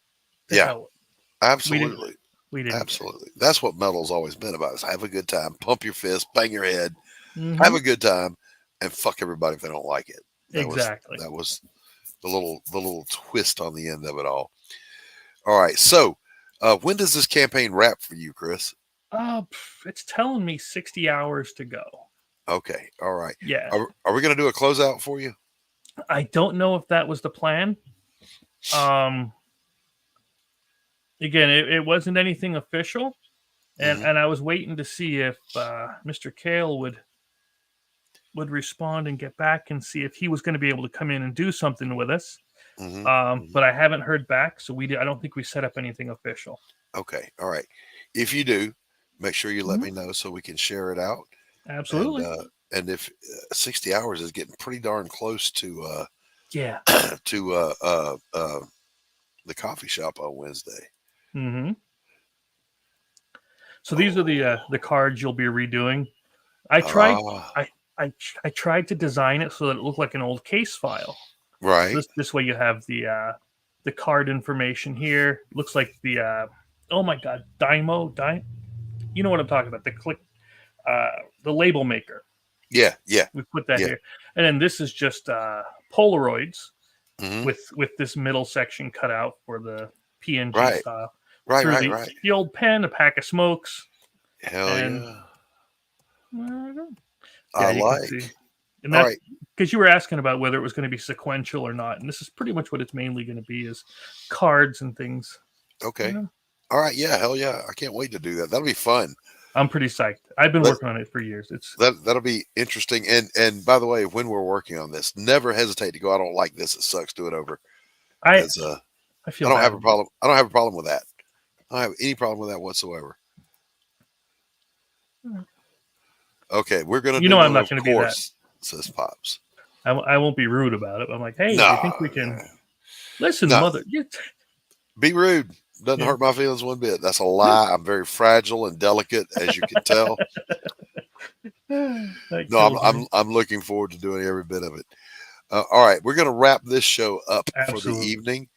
Absolutely. We didn't. Absolutely. That's what metal's always been about, is have a good time, pump your fist, bang your head, have a good time, and fuck everybody if they don't like it. That was the little twist on the end of it all. All right. So when does this campaign wrap for you, Chris? It's telling me 60 hours to go. Okay. All right. Yeah. Are we going to do a closeout for you? I don't know if that was the plan. Again, it wasn't anything official, and I was waiting to see if Mr. Cale would respond and get back and see if he was going to be able to come in and do something with us. But I haven't heard back, so I don't think we set up anything official. Okay, all right. If you do, make sure you let me know so we can share it out. Absolutely. And if 60 hours is getting pretty darn close to to the coffee shop on Wednesday. So these are the cards you'll be redoing. I tried to design it so that it looked like an old case file. Right. So this way you have the card information here. Looks like the oh my god, Dymo. You know what I'm talking about? The label maker. Yeah. We put that here, and then this is just Polaroids with this middle section cut out for the PNG style. Right. The old pen, a pack of smokes. Hell yeah. I like. And that's because you were asking about whether it was going to be sequential or not. And this is pretty much what it's mainly going to be, is cards and things. Okay. All right. Yeah. Hell yeah. I can't wait to do that. That'll be fun. I'm pretty psyched. I've been working on it for years. That'll be interesting. And by the way, when we're working on this, never hesitate to go, I don't like this. It sucks. Do it over. I don't have a problem. I don't have a problem with that. I don't have any problem with that whatsoever. Okay, we're gonna. I'm not going to be that. Says Pops. I won't be rude about it. I'm like, hey, I think we can listen, mother. Be rude. Doesn't hurt my feelings one bit. That's a lie. I'm very fragile and delicate, as you can tell. I'm looking forward to doing every bit of it. All right, we're going to wrap this show up for the evening.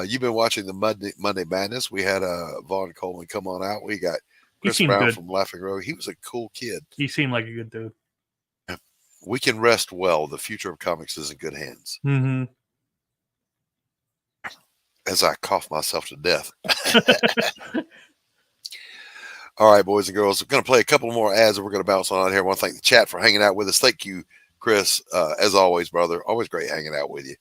You've been watching the Monday Madness. We had Vaughn Coleman come on out. We got Chris Brown from Laughing Road. He was a cool kid. He seemed like a good dude. We can rest well. The future of comics is in good hands. As I cough myself to death. All right, boys and girls, we're going to play a couple more ads and we're going to bounce on out here. I want to thank the chat for hanging out with us. Thank you, Chris. As always, brother, always great hanging out with you.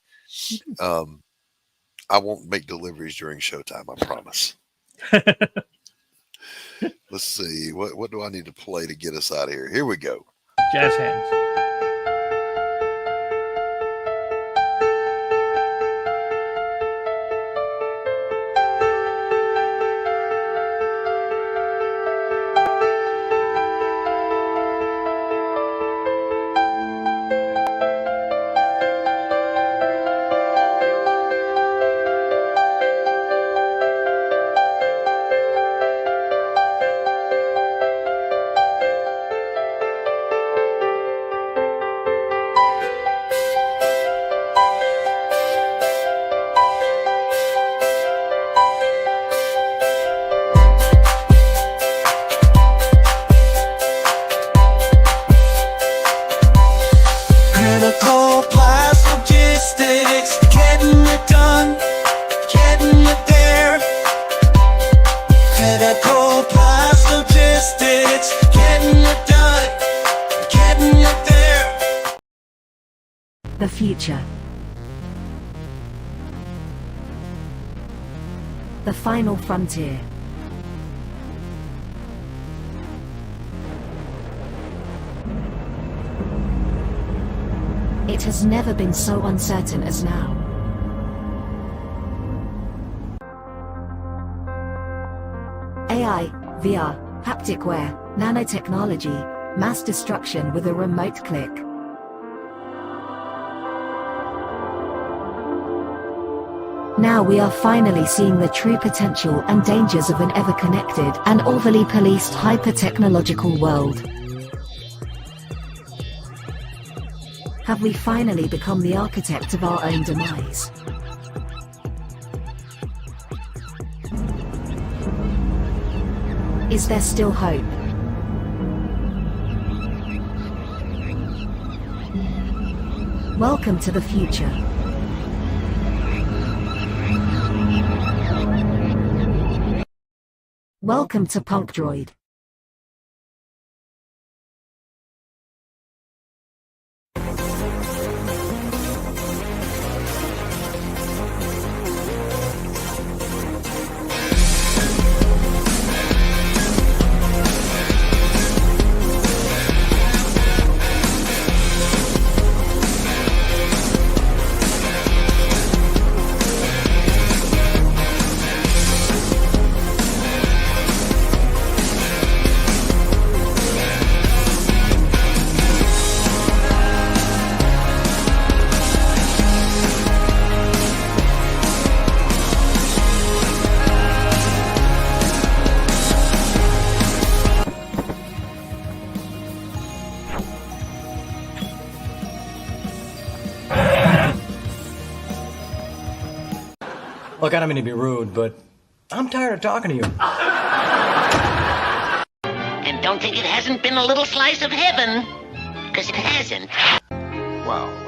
I won't make deliveries during showtime, I promise. Let's see. What do I need to play to get us out of here? Here we go. Jazz hands. The future. The final frontier. It has never been so uncertain as now. AI, VR, haptic wear, nanotechnology, mass destruction with a remote click. Now we are finally seeing the true potential and dangers of an ever-connected and overly policed hyper-technological world. Have we finally become the architect of our own demise? Is there still hope? Welcome to the future. Welcome to Punk Droid. Look, I don't mean to be rude, but I'm tired of talking to you. And don't think it hasn't been a little slice of heaven, because it hasn't. Wow.